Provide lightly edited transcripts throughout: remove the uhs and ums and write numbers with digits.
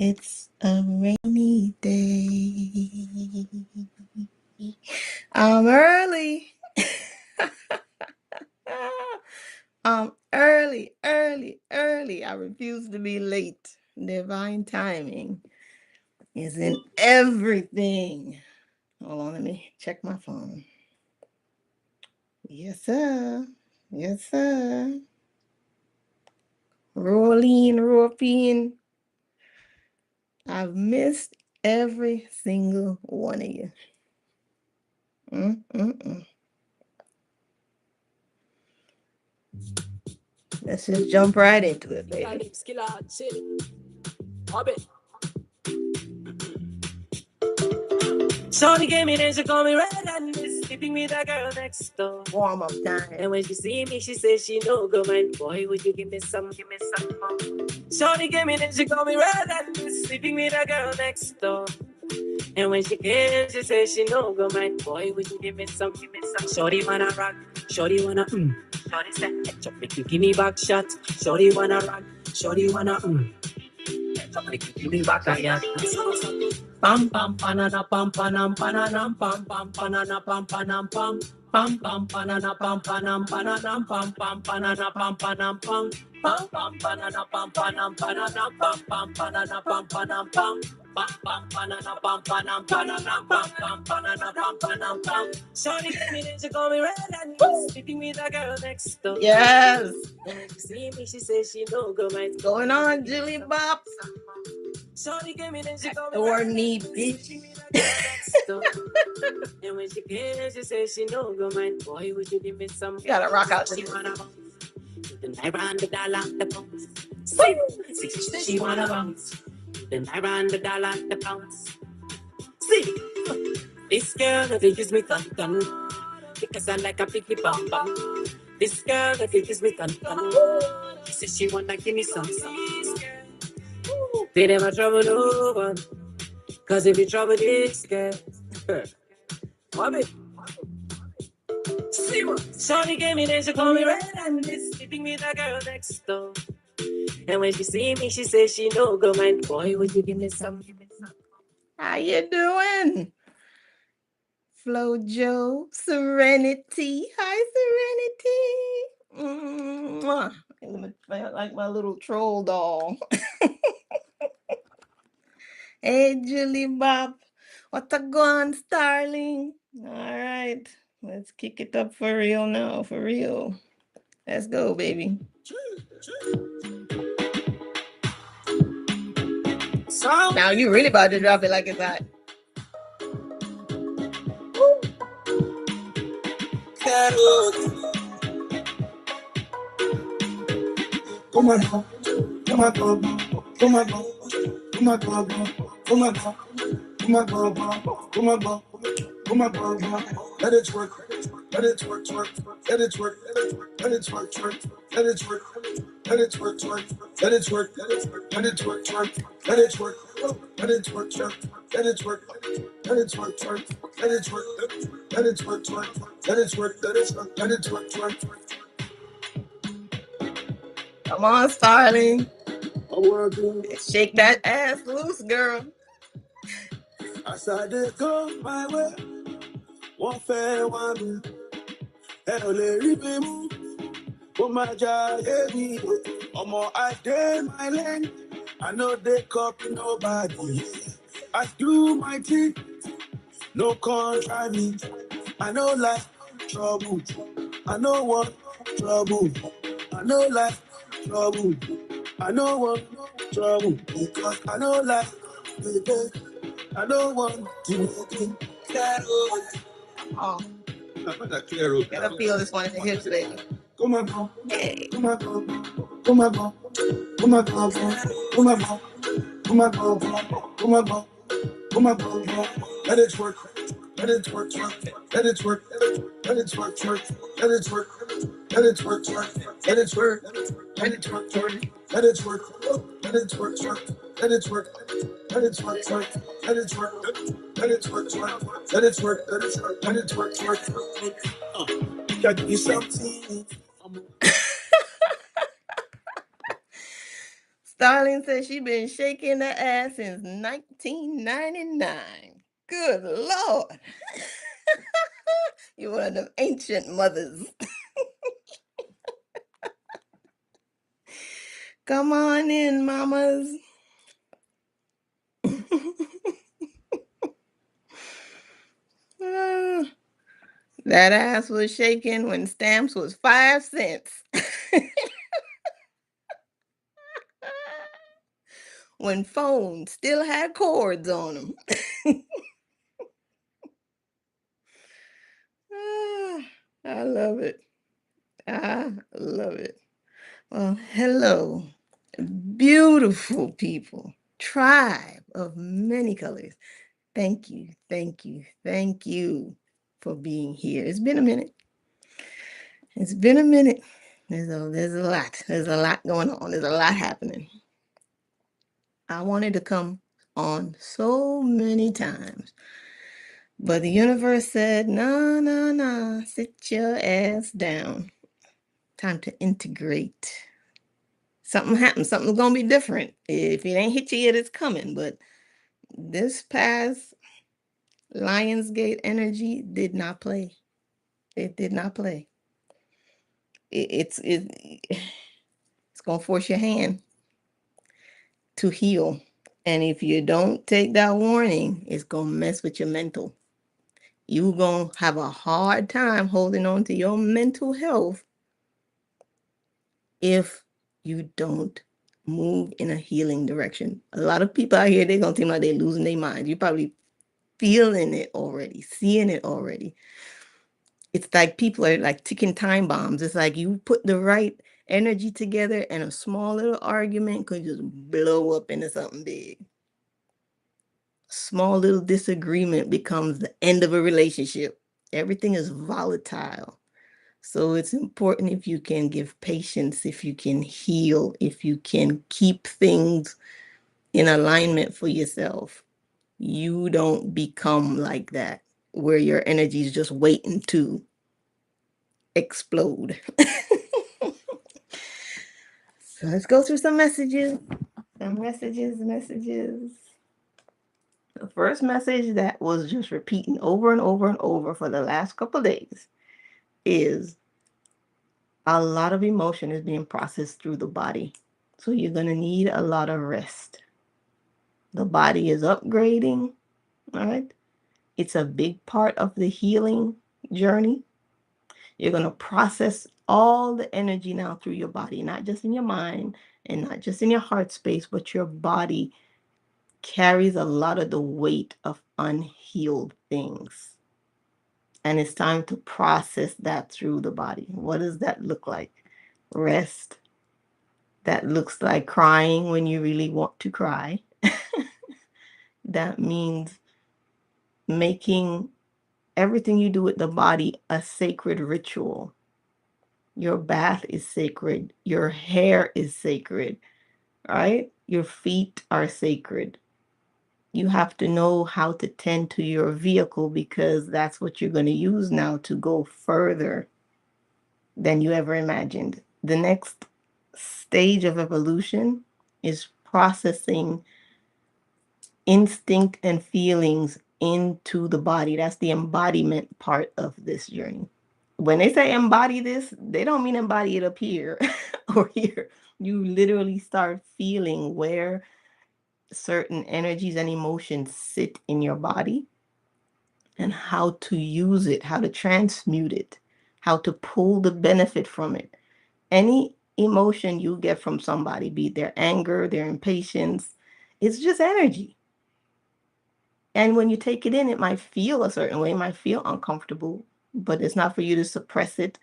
It's a rainy day. I'm early. I'm early. I refuse to be late. Divine timing is in everything. Hold on, let me check my phone. Yes, sir. Yes, sir. Roping. I've missed every single one of you. Let's just jump right into it, baby. Shorty gave me then she call me red and is sleeping with that girl next door. Warm up time. And when she see me, she says she no go mind. Boy, would you give me some more? Shorty gave me then she call me red and is sleeping with that girl next door. And when she came, she says she no go mind. Boy, would you give me some? Shorty wanna rock, shorty wanna Shorty said, chop me, give me back shot. Shorty wanna rock, shorty wanna chop me, give me back a yacht. Pam pam panana pam panam pananam pam pam panana pam panam pam pam pam panana pam panam pananam pam pam panana pam panam pam pam pam panana pam panam pananam pam pam panana pam panam pam pam pam panana pam panam pananam pam pam panana pam panam pam. Shorty gave me then she call me red and sleeping with that girl next door. Yes. When she see me, she says she no go mind. Going on, Julie Bop. Shorty gave me then she call me The word need, bitch. And when she came, she said she no go mind. Boy, would you give me some? You gotta rock out. She wanna bounce. Then I ran the dollar, the pounds. She wanna bounce. Then I ran the dollar, the pounds. See, this girl that gives me fun, because I like a picky bum bum. This girl that gives me fun, she says she wanna give me some. They never trouble no one, cause if you trouble this girl, Bobby. See what? Shorty gave me then she call me red and is sleeping with a girl next door. And when she see me, she says she no go mind. Boy, would you give me some? How you doing? Flo Joe, Serenity. Hi, Serenity. Like my little troll doll. Hey, Julie Bob. What a gone, Starling? All right. Let's kick it up for real now. For real. Let's go, baby. Now you really about to drop it like it's hot. Come on, come on, come on, come on, come on, come on, come on, come on, come on, come on, let it work, let it work, let it work, let it work, let it work, let it work, let it work, let it work, let it work, let it work, let it work, let it work, let it work, let it work, let it work, let it work, let it work. Come on, Starling. Shake that ass loose, girl. I saw this go my way. One fair one. And only rhythm. Oh my God, baby. Omo, I dare my lane. I know they copy nobody. I do my thing. No contriving. I know life trouble. I know what trouble. I know life trouble. I know what trouble. Because I know life, baby. I don't want to clear road. Oh, Clear road. gotta feel this one in the hips, baby. Come on, Hey. come on, come on, come on, come on, come on, come on, come on, come on, let it work, let it work, let it work, let it work, let it work, let it work, let it work, let it work, let it work, let it work, let it work, let it work, let it work, let it work, let it work, let it work, gotta do something. Starling says she been shaking her ass since 1999. Good Lord. You're one of them ancient mothers. Come on in, mamas. That ass was shaking when stamps was 5 cents. When phones still had cords on them. I love it. I love it. Well, hello, beautiful people, tribe of many colors. Thank you, thank you, thank you for being here. It's been a minute. It's been a minute. There's a lot. There's a lot going on. There's a lot happening. I wanted to come on so many times, but the universe said, no, no, no, sit your ass down. Time to integrate. Something happened. Something's going to be different. If it ain't hit you yet, it's coming. But this past Lionsgate energy did not play. It did not play. It's going to force your hand to heal. And if you don't take that warning, it's going to mess with your mental. You're going to have a hard time holding on to your mental health if you don't move in a healing direction. A lot of people out here, they're going to seem like they're losing their minds. You're probably feeling it already, seeing it already. It's like people are like ticking time bombs. It's like you put the right energy together and a small little argument could just blow up into something big. Small little disagreement becomes the end of a relationship. Everything is volatile. So it's important if you can give patience, if you can heal, if you can keep things in alignment for yourself. You don't become like that, where your energy is just waiting to explode. So let's go through some messages. Messages. The first message that was just repeating over and over and over for the last couple of days is a lot of emotion is being processed through the body. So you're going to need a lot of rest. The body is upgrading, all right? It's a big part of the healing journey. You're going to process all the energy now through your body, not just in your mind and not just in your heart space, but your body carries a lot of the weight of unhealed things. And it's time to process that through the body. What does that look like? Rest. That looks like crying when you really want to cry. That means making everything you do with the body a sacred ritual. Your bath is sacred. Your hair is sacred, right? Your feet are sacred. You have to know how to tend to your vehicle because that's what you're going to use now to go further than you ever imagined. The next stage of evolution is processing instinct and feelings into the body. That's the embodiment part of this journey. When they say embody this, they don't mean embody it up here or here. You literally start feeling where certain energies and emotions sit in your body and how to use it, how to transmute it, how to pull the benefit from it. Any emotion you get from somebody, be it their anger, their impatience, it's just energy. And when you take it in, it might feel a certain way, it might feel uncomfortable, but it's not for you to suppress it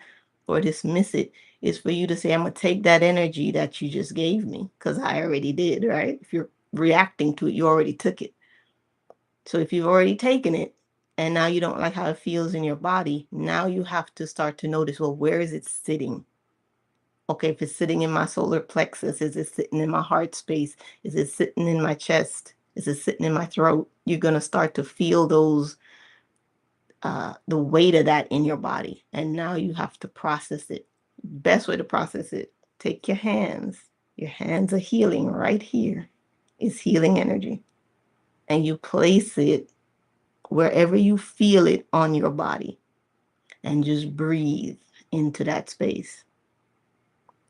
or dismiss it. It's for you to say, I'm going to take that energy that you just gave me because I already did, right? If you're reacting to it, you already took it. So if you've already taken it and now you don't like how it feels in your body, now you have to start to notice, well, where is it sitting? Okay, if it's sitting in my solar plexus, is it sitting in my heart space? Is it sitting in my chest? Is it sitting in my throat? You're going to start to feel those, the weight of that in your body. And now you have to process it. Best way to process it, take your hands Your hands are healing right here. It's healing energy. And you place it wherever you feel it on your body and just breathe into that space.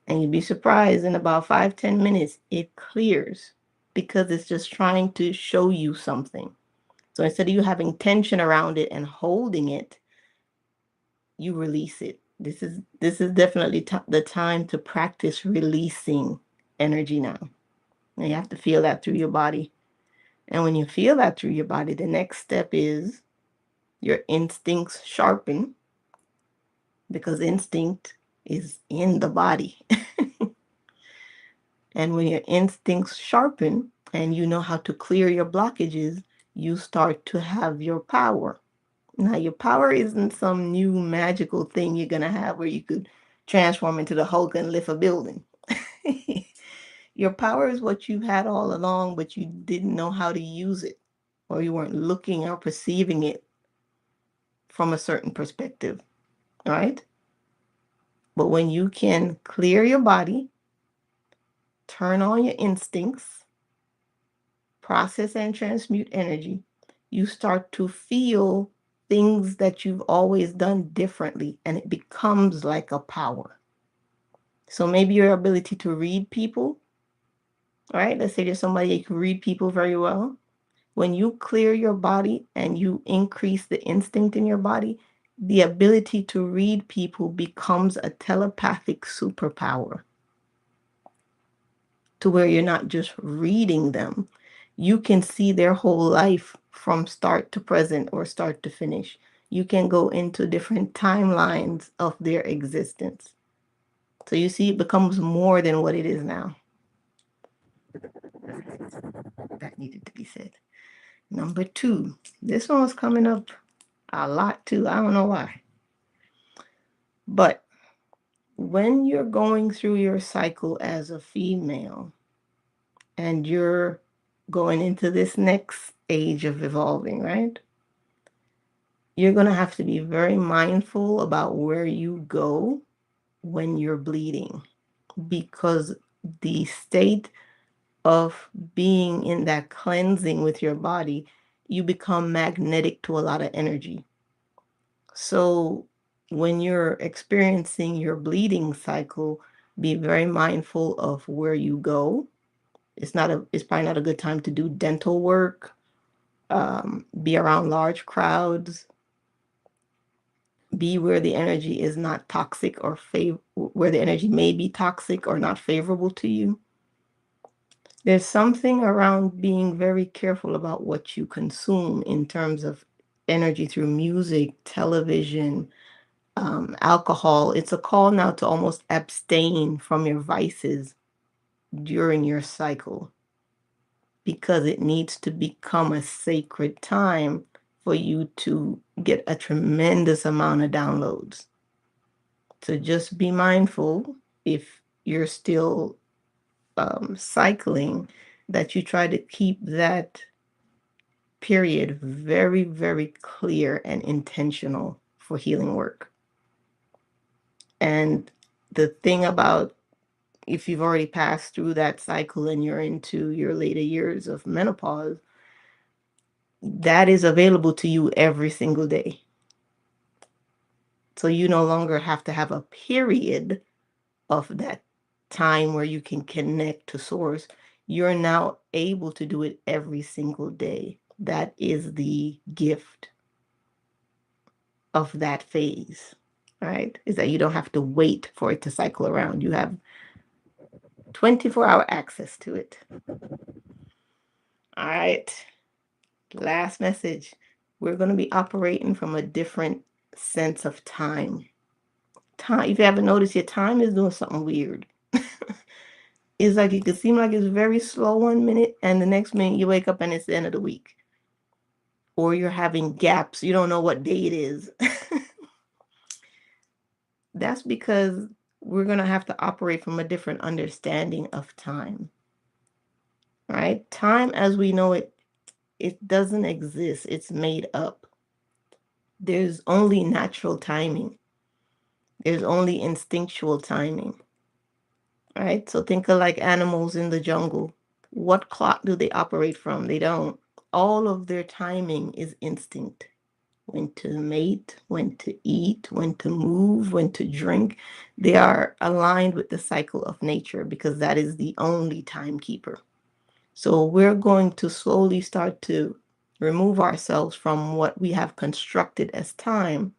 And you'd be surprised in about 5-10 minutes, it clears because it's just trying to show you something. So instead of you having tension around it and holding it, you release it. This is definitely the time to practice releasing energy now. And you have to feel that through your body. And when you feel that through your body, the next step is your instincts sharpen because instinct is in the body. And when your instincts sharpen and you know how to clear your blockages, you start to have your power. Now, your power isn't some new magical thing you're going to have where you could transform into the Hulk and lift a building. Your power is what you've had all along, but you didn't know how to use it, or you weren't looking or perceiving it from a certain perspective, right? But when you can clear your body, turn on your instincts, process and transmute energy, you start to feel things that you've always done differently, and it becomes like a power. So maybe your ability to read people, right? Let's say there's somebody that can read people very well. When you clear your body and you increase the instinct in your body, the ability to read people becomes a telepathic superpower to where you're not just reading them. You can see their whole life from start to present or start to finish. You can go into different timelines of their existence. So you see, it becomes more than what it is now. That needed to be said. Number 2, this one's coming up a lot too. I don't know why. But when you're going through your cycle as a female and you're going into this next age of evolving, right? You're going to have to be very mindful about where you go when you're bleeding, because the state of being in that cleansing with your body, you become magnetic to a lot of energy. So when you're experiencing your bleeding cycle, be very mindful of where you go. It's probably not a good time to do dental work, be around large crowds, be where the energy is not toxic or where the energy may be toxic or not favorable to you. There's something around being very careful about what you consume in terms of energy through music, television, alcohol. It's a call now to almost abstain from your vices during your cycle because it needs to become a sacred time for you to get a tremendous amount of downloads. So just be mindful if you're still cycling that you try to keep that period very, very clear and intentional for healing work. And the thing about if you've already passed through that cycle and you're into your later years of menopause, that is available to you every single day. So you no longer have to have a period of that time where you can connect to source. You're now able to do it every single day. That is the gift of that phase, right? Is that you don't have to wait for it to cycle around. You have 24-hour access to it. All right. Last message. We're going to be operating from a different sense of time. Time, if you haven't noticed, your time is doing something weird. It's like it could seem like it's very slow 1 minute, and the next minute you wake up and it's the end of the week. Or you're having gaps. You don't know what day it is. That's because we're going to have to operate from a different understanding of time. Right? Time as we know it, it doesn't exist. It's made up. There's only natural timing. There's only instinctual timing. right? So think of like animals in the jungle. What clock do they operate from? They don't. All of their timing is instinct. When to mate, when to eat, when to move, when to drink. They are aligned with the cycle of nature because that is the only timekeeper. So we're going to slowly start to remove ourselves from what we have constructed as time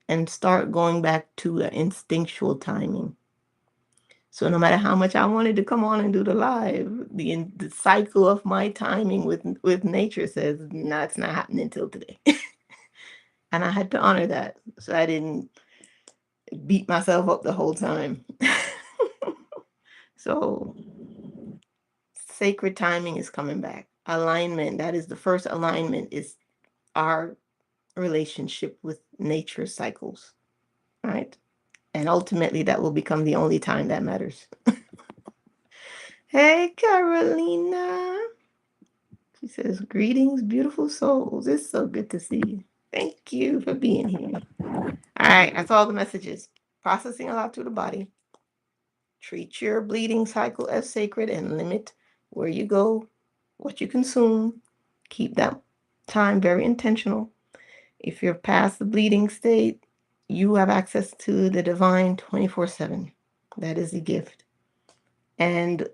and start going back to the instinctual timing. So no matter how much I wanted to come on and do the live, the cycle of my timing with nature says, no, it's not happening until today. And I had to honor that. So I didn't beat myself up the whole time. So sacred timing is coming back. Alignment, that is the first alignment, is our relationship with nature cycles, right? And ultimately that will become the only time that matters. Hey, Carolina. She says, greetings, beautiful souls. It's so good to see you. Thank you for being here. All right, that's all the messages. Processing a lot through the body. Treat your bleeding cycle as sacred and limit where you go, what you consume. Keep that time very intentional. If you're past the bleeding state, you have access to the divine 24/7. That is the gift. And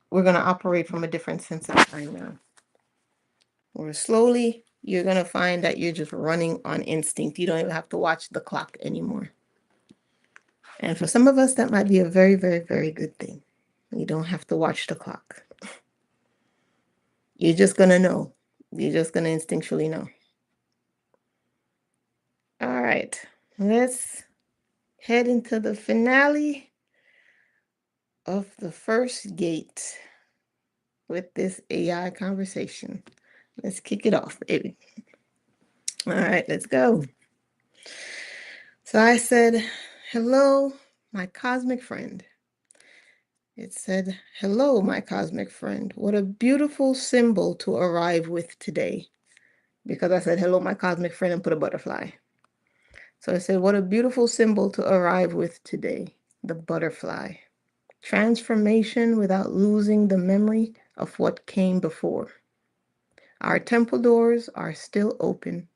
we're going to operate from a different sense of time now. Or slowly, you're going to find that you're just running on instinct. You don't even have to watch the clock anymore. And for some of us, that might be a very, very, very good thing. You don't have to watch the clock. You're just going to know. You're just going to instinctually know. All right. Let's head into the finale of the first gate with this AI conversation. Let's kick it off, baby. All right, let's go. So I said, hello, my cosmic friend. It said, hello, my cosmic friend. What a beautiful symbol to arrive with today. Because I said, hello, my cosmic friend, and put a butterfly. So I said, what a beautiful symbol to arrive with today. The butterfly. Transformation without losing the memory of what came before. Our temple doors are still open.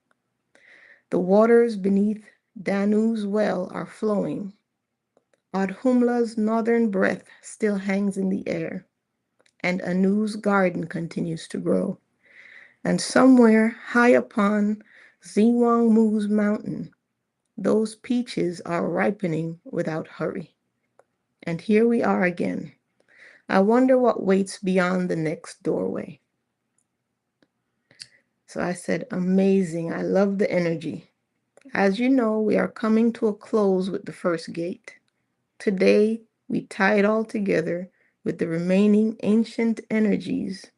The waters beneath Danu's well are flowing. Adhumla's northern breath still hangs in the air, and Anu's garden continues to grow. And somewhere high upon Zewangmu's mountain, those peaches are ripening without hurry. And here we are again. I wonder what waits beyond the next doorway. So I said, amazing. I love the energy. As you know, we are coming to a close with the first gate. Today, we tie it all together with the remaining ancient energies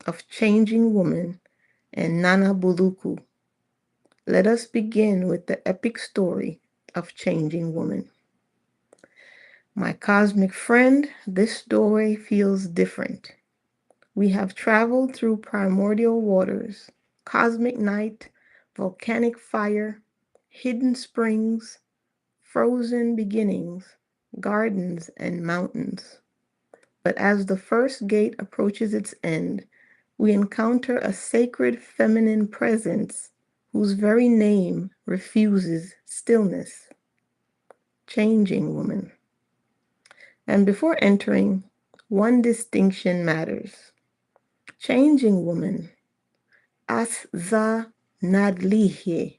of Changing Woman and Nana Buluku. Let us begin with the epic story of Changing Woman. My cosmic friend, this story feels different. We have traveled through primordial waters, cosmic night, volcanic fire, hidden springs, frozen beginnings, gardens, and mountains. But as the first gate approaches its end, we encounter a sacred feminine presence whose very name refuses stillness. Changing Woman. And before entering, one distinction matters. Changing Woman, Asza Nadlihe,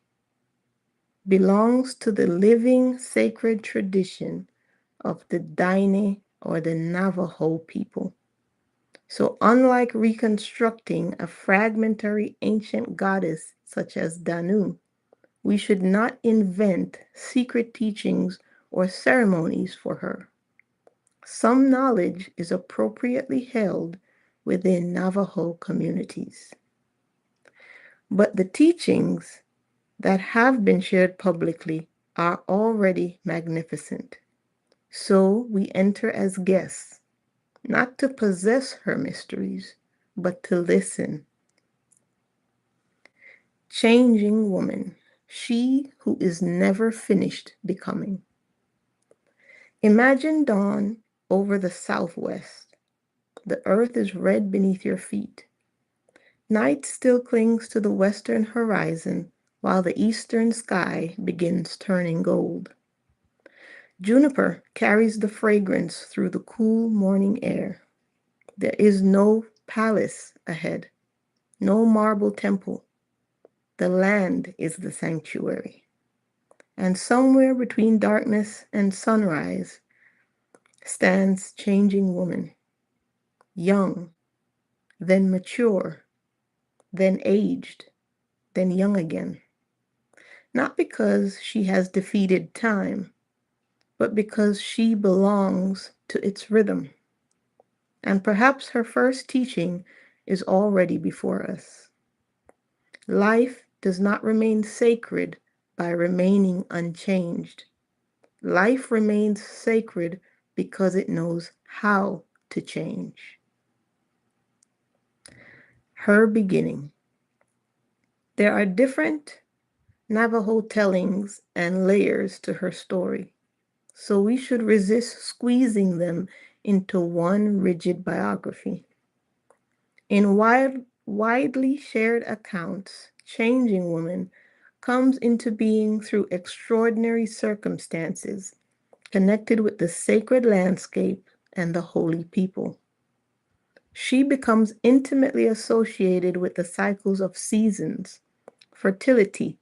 belongs to the living sacred tradition of the Daine or the Navajo people. So unlike reconstructing a fragmentary ancient goddess such as Danu, we should not invent secret teachings or ceremonies for her. Some knowledge is appropriately held within Navajo communities. But the teachings that have been shared publicly are already magnificent. So we enter as guests, not to possess her mysteries, but to listen. Changing Woman, she who is never finished becoming. Imagine dawn over the southwest. The earth is red beneath your feet. Night still clings to the western horizon while the eastern sky begins turning gold. Juniper carries the fragrance through the cool morning air. There is no palace ahead, no marble temple. The land is the sanctuary. And somewhere between darkness and sunrise stands changing woman, young, then mature, then aged, then young again. Not because she has defeated time, but because she belongs to its rhythm. And perhaps her first teaching is already before us. Life does not remain sacred by remaining unchanged. Life remains sacred because it knows how to change. Her beginning. There are different Navajo tellings and layers to her story, so we should resist squeezing them into one rigid biography. In widely shared accounts, Changing Woman comes into being through extraordinary circumstances connected with the sacred landscape and the holy people. She becomes intimately associated with the cycles of seasons, fertility,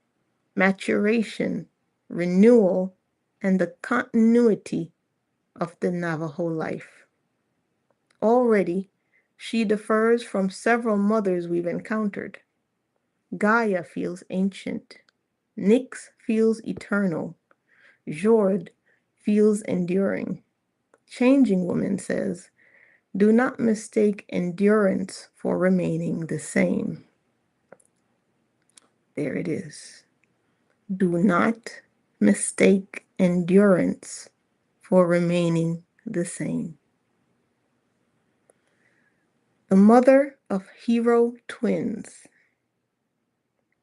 maturation, renewal, and the continuity of the Navajo life. Already, she differs from several mothers we've encountered. Gaia feels ancient, Nyx feels eternal, Jord feels enduring. Changing Woman says, do not mistake endurance for remaining the same. There it is. Do not mistake endurance for remaining the same. The mother of hero twins.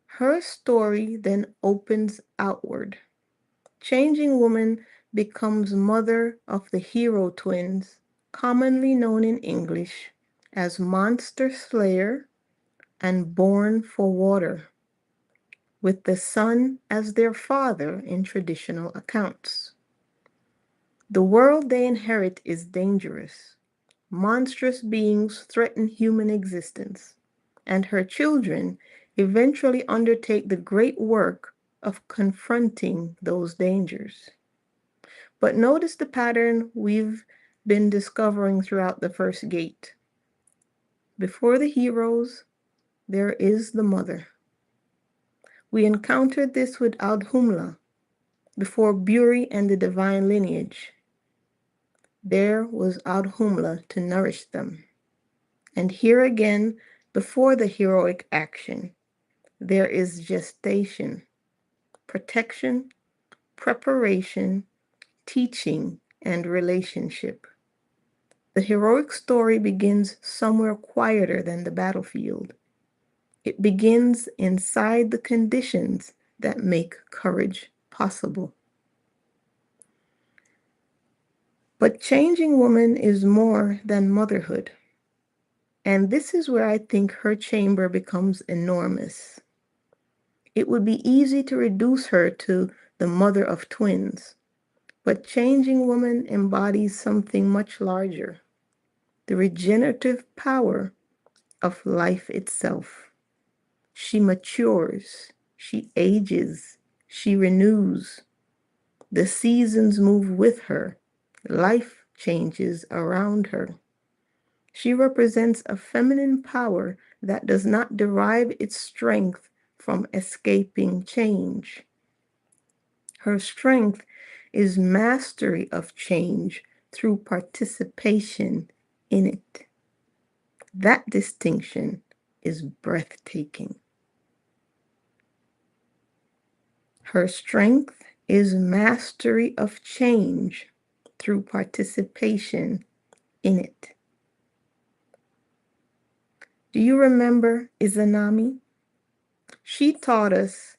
Her story then opens outward. Changing Woman becomes mother of the hero twins, commonly known in English as Monster Slayer and Born for Water, with the sun as their father in traditional accounts. The world they inherit is dangerous. Monstrous beings threaten human existence, and her children eventually undertake the great work of confronting those dangers. But notice the pattern we've been discovering throughout the first gate. Before the heroes, there is the mother. We encountered this with Aldhumla, before Buri and the divine lineage. There was Aldhumla to nourish them. And here again, before the heroic action, there is gestation, protection, preparation, teaching, and relationship. The heroic story begins somewhere quieter than the battlefield. It begins inside the conditions that make courage possible. But Changing Woman is more than motherhood. And this is where I think her chamber becomes enormous. It would be easy to reduce her to the mother of twins, but Changing Woman embodies something much larger, the regenerative power of life itself. She matures, she ages, she renews. The seasons move with her, life changes around her. She represents a feminine power that does not derive its strength from escaping change. Her strength is mastery of change through participation in it. That distinction is breathtaking. Her strength is mastery of change through participation in it. Do you remember Izanami? She taught us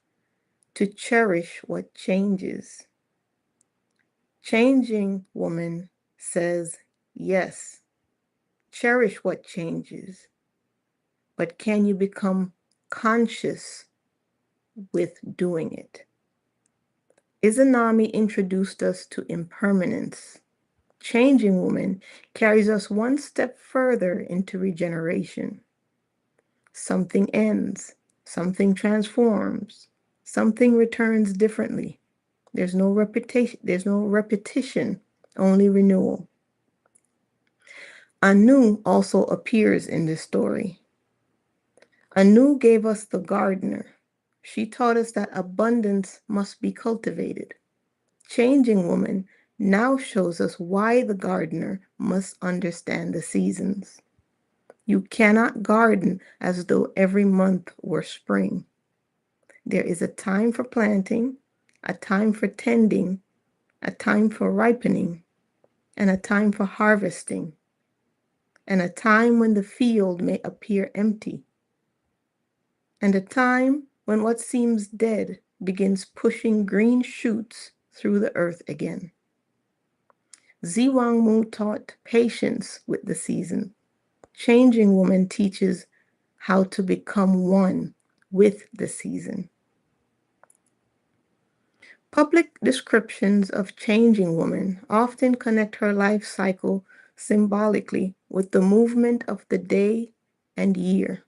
to cherish what changes. Changing Woman says, Yes, cherish what changes, but can you become conscious with doing it? Izanami introduced us to impermanence. Changing Woman carries us one step further into regeneration. Something ends, something transforms, something returns differently. There's no repetition, only renewal. Anu also appears in this story. Anu gave us the gardener. She taught us that abundance must be cultivated. Changing Woman now shows us why the gardener must understand the seasons. You cannot garden as though every month were spring. There is a time for planting, a time for tending, a time for ripening, and a time for harvesting, and a time when the field may appear empty, and a time when what seems dead begins pushing green shoots through the earth again. Ziwangmu taught patience with the season. Changing Woman teaches how to become one with the season. Public descriptions of Changing Woman often connect her life cycle symbolically with the movement of the day and year,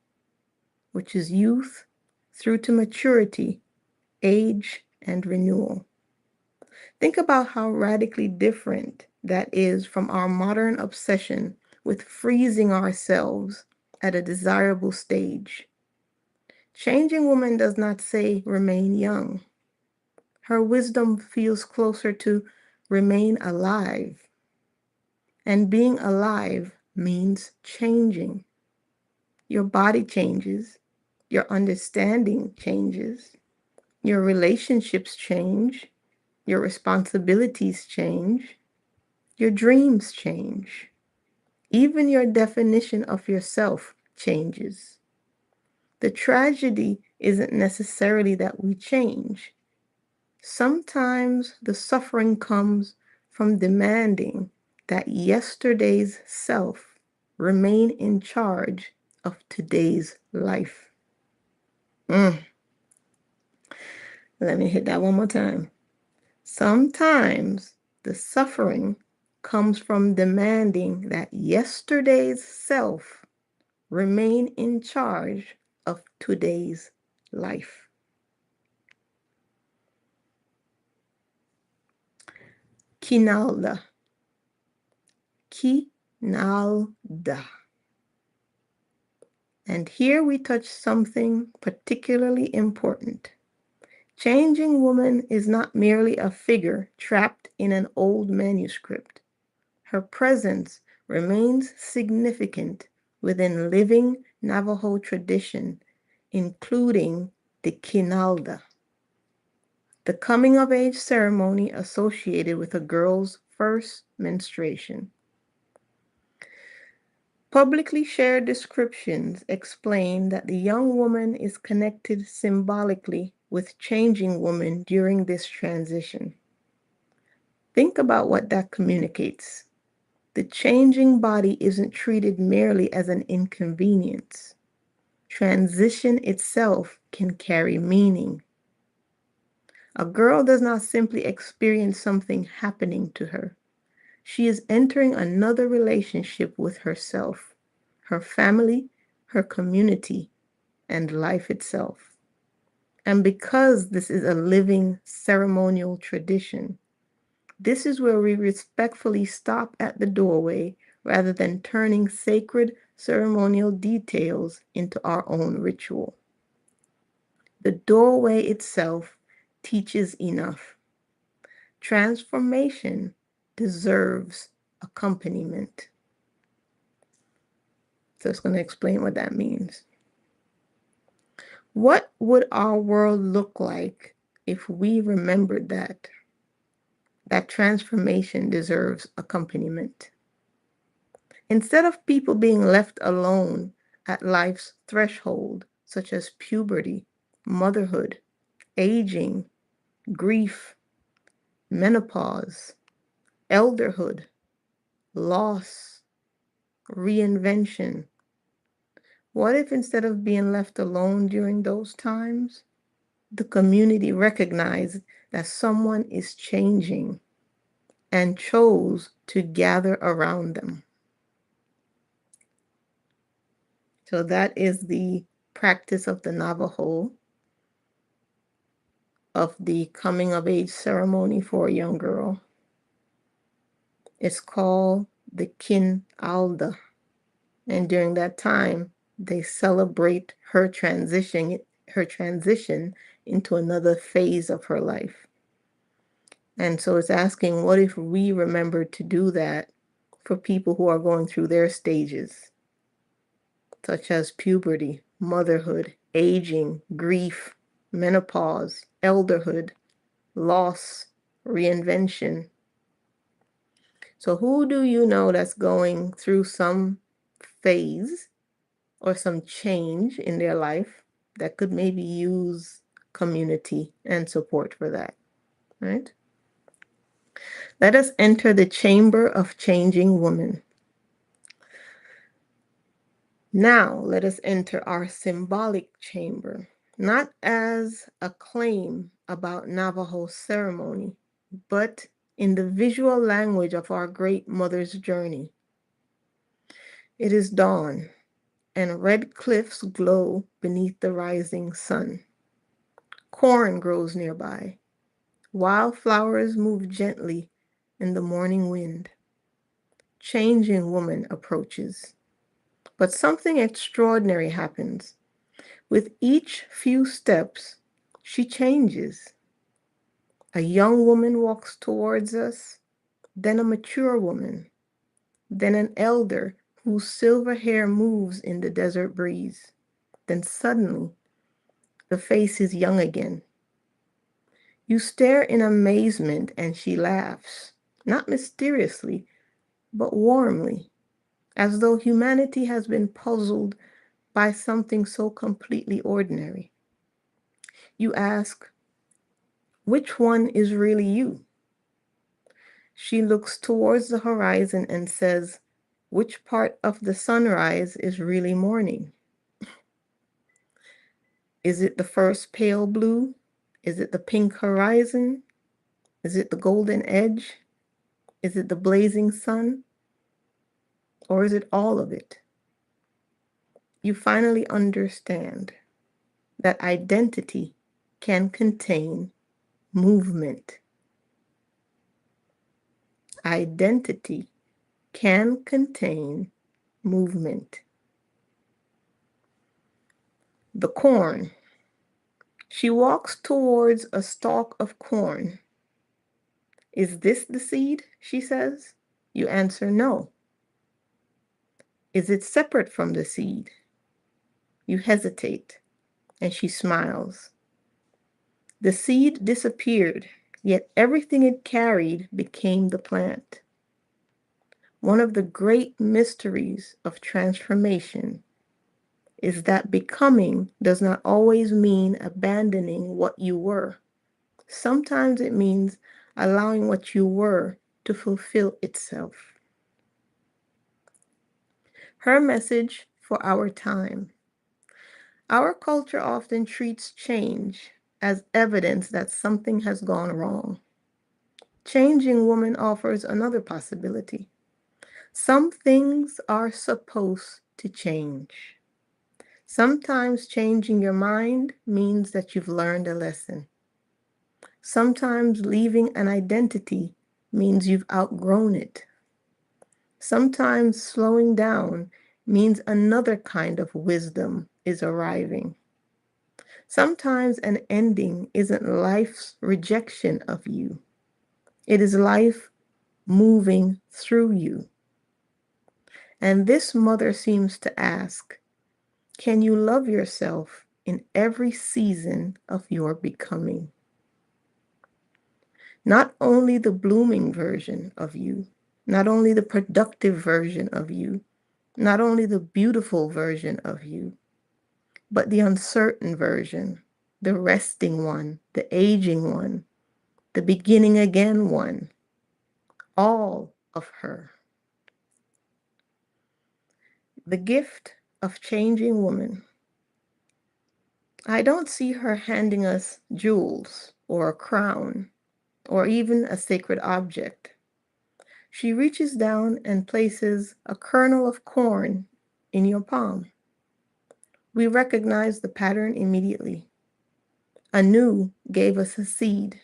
which is youth through to maturity, age, and renewal. Think about how radically different that is from our modern obsession with freezing ourselves at a desirable stage. Changing Woman does not say remain young. Her wisdom feels closer to remain alive. And being alive means changing. Your body changes, your understanding changes, your relationships change, your responsibilities change, your dreams change. Even your definition of yourself changes. The tragedy isn't necessarily that we change. Sometimes the suffering comes from demanding that yesterday's self remain in charge of today's life. Let me hit that one more time. Sometimes the suffering comes from demanding that yesterday's self remain in charge of today's life. Kinalda. Kinalda. And here we touch something particularly important. Changing Woman is not merely a figure trapped in an old manuscript. Her presence remains significant within living Navajo tradition, including the Kinalda, the coming of age ceremony associated with a girl's first menstruation. Publicly shared descriptions explain that the young woman is connected symbolically with Changing Woman during this transition. Think about what that communicates. The changing body isn't treated merely as an inconvenience. Transition itself can carry meaning. A girl does not simply experience something happening to her. She is entering another relationship with herself, her family, her community, and life itself. And because this is a living ceremonial tradition, this is where we respectfully stop at the doorway rather than turning sacred ceremonial details into our own ritual. The doorway itself teaches enough. Transformation deserves accompaniment. So it's going to explain what that means. What would our world look like if we remembered that? That transformation deserves accompaniment. Instead of people being left alone at life's threshold, such as puberty, motherhood, aging, grief, menopause, elderhood, loss, reinvention. What if instead of being left alone during those times, the community recognized that someone is changing and chose to gather around them? So that is the practice of the Navajo of the coming of age ceremony for a young girl. It's called the Kin Alda. And during that time, they celebrate her transition into another phase of her life. And so it's asking, what if we remembered to do that for people who are going through their stages, such as puberty, motherhood, aging, grief, menopause, elderhood, loss, reinvention. So who do you know that's going through some phase or some change in their life that could maybe use community and support for that, right? Let us enter the chamber of changing woman. Now, let us enter our symbolic chamber, not as a claim about Navajo ceremony, but in the visual language of our great mother's journey. It is dawn, and red cliffs glow beneath the rising sun. Corn grows nearby. Wildflowers move gently in the morning wind. Changing woman approaches. But something extraordinary happens. With each few steps, she changes. A young woman walks towards us, then a mature woman, then an elder whose silver hair moves in the desert breeze. Then suddenly, the face is young again. You stare in amazement and she laughs, not mysteriously, but warmly, as though humanity has been puzzled by something so completely ordinary. You ask, which one is really you? She looks towards the horizon and says, which part of the sunrise is really morning? Is it the first pale blue? Is it the pink horizon? Is it the golden edge? Is it the blazing sun? Or is it all of it? You finally understand that identity can contain movement. Identity can contain movement. The corn. She walks towards a stalk of corn. Is this the seed? She says. You answer no. Is it separate from the seed? You hesitate, and she smiles. The seed disappeared, yet everything it carried became the plant. One of the great mysteries of transformation is that becoming does not always mean abandoning what you were. Sometimes it means allowing what you were to fulfill itself. Her message for our time. Our culture often treats change as evidence that something has gone wrong. Changing Woman offers another possibility. Some things are supposed to change. Sometimes changing your mind means that you've learned a lesson. Sometimes leaving an identity means you've outgrown it. Sometimes slowing down means another kind of wisdom is arriving. Sometimes an ending isn't life's rejection of you. It is life moving through you. And this mother seems to ask, can you love yourself in every season of your becoming? Not only the blooming version of you, not only the productive version of you, not only the beautiful version of you, but the uncertain version, the resting one, the aging one, the beginning again one, all of her. The gift of changing woman. I don't see her handing us jewels or a crown or even a sacred object. She reaches down and places a kernel of corn in your palm. We recognize the pattern immediately. Anu gave us a seed,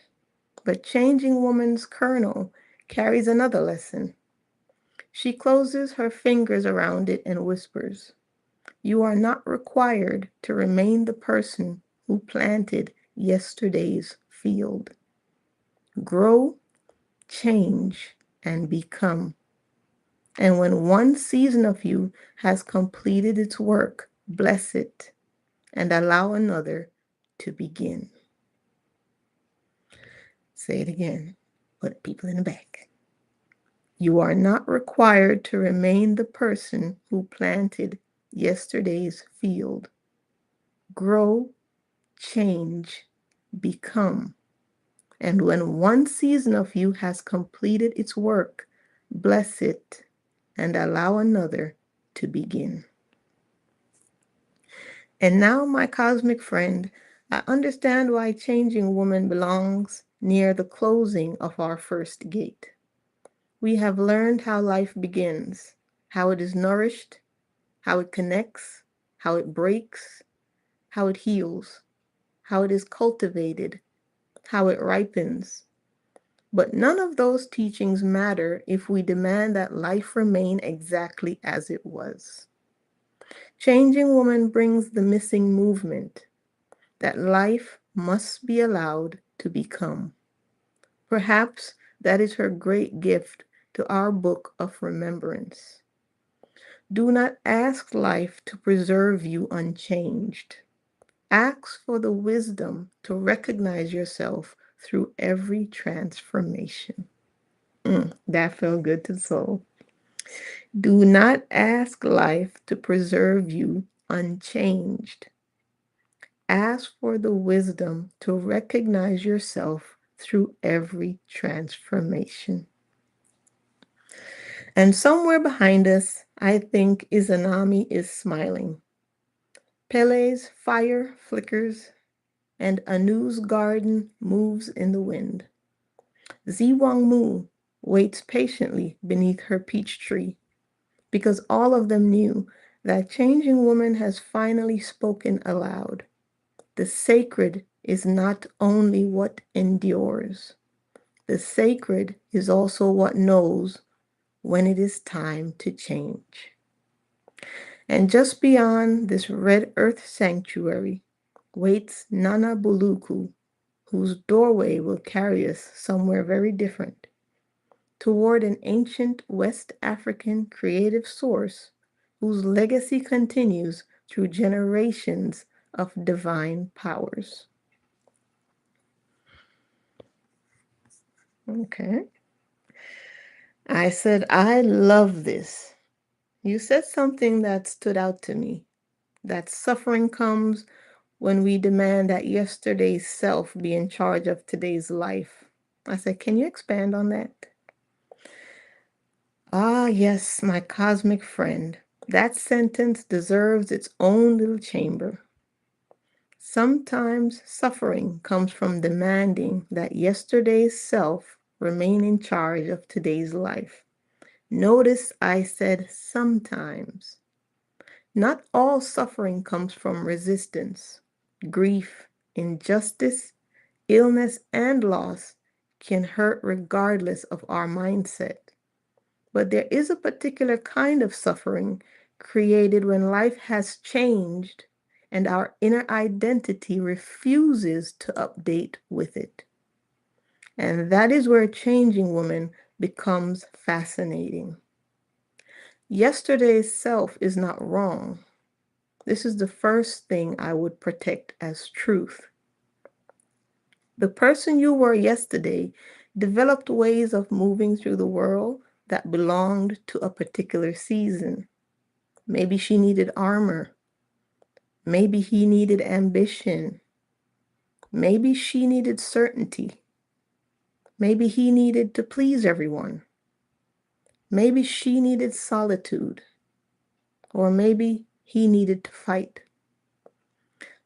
but changing woman's kernel carries another lesson. She closes her fingers around it and whispers, "You are not required to remain the person who planted yesterday's field. Grow, change, and become. And when one season of you has completed its work, bless it and allow another to begin." Say it again. Put people in the back. You are not required to remain the person who planted yesterday's field. Grow, change, become. And when one season of you has completed its work, bless it and allow another to begin. And now, my cosmic friend, I understand why changing woman belongs near the closing of our first gate. We have learned how life begins, how it is nourished, how it connects, how it breaks, how it heals, how it is cultivated, how it ripens. But none of those teachings matter if we demand that life remain exactly as it was. Changing woman brings the missing movement that life must be allowed to become. Perhaps that is her great gift to our book of remembrance. Do not ask life to preserve you unchanged. Ask for the wisdom to recognize yourself through every transformation. That felt good to the soul. Do not ask life to preserve you unchanged. Ask for the wisdom to recognize yourself through every transformation. And somewhere behind us, I think Izanami is smiling. Pele's fire flickers, and Anu's garden moves in the wind. Ziwangmu waits patiently beneath her peach tree, because all of them knew that changing woman has finally spoken aloud. The sacred is not only what endures, the sacred is also what knows when it is time to change. And just beyond this red earth sanctuary waits Nana Buluku, whose doorway will carry us somewhere very different, toward an ancient West African creative source whose legacy continues through generations of divine powers. Okay. I said, I love this. You said something that stood out to me, that suffering comes when we demand that yesterday's self be in charge of today's life. I said, can you expand on that? Ah, yes, my cosmic friend. That sentence deserves its own little chamber. Sometimes suffering comes from demanding that yesterday's self remain in charge of today's life. Notice I said sometimes. Not all suffering comes from resistance. Grief, injustice, illness, and loss can hurt regardless of our mindset. But there is a particular kind of suffering created when life has changed and our inner identity refuses to update with it. And that is where changing woman becomes fascinating. Yesterday's self is not wrong. This is the first thing I would protect as truth. The person you were yesterday developed ways of moving through the world that belonged to a particular season. Maybe she needed armor. Maybe he needed ambition. Maybe she needed certainty. Maybe he needed to please everyone. Maybe she needed solitude. or maybe he needed to fight.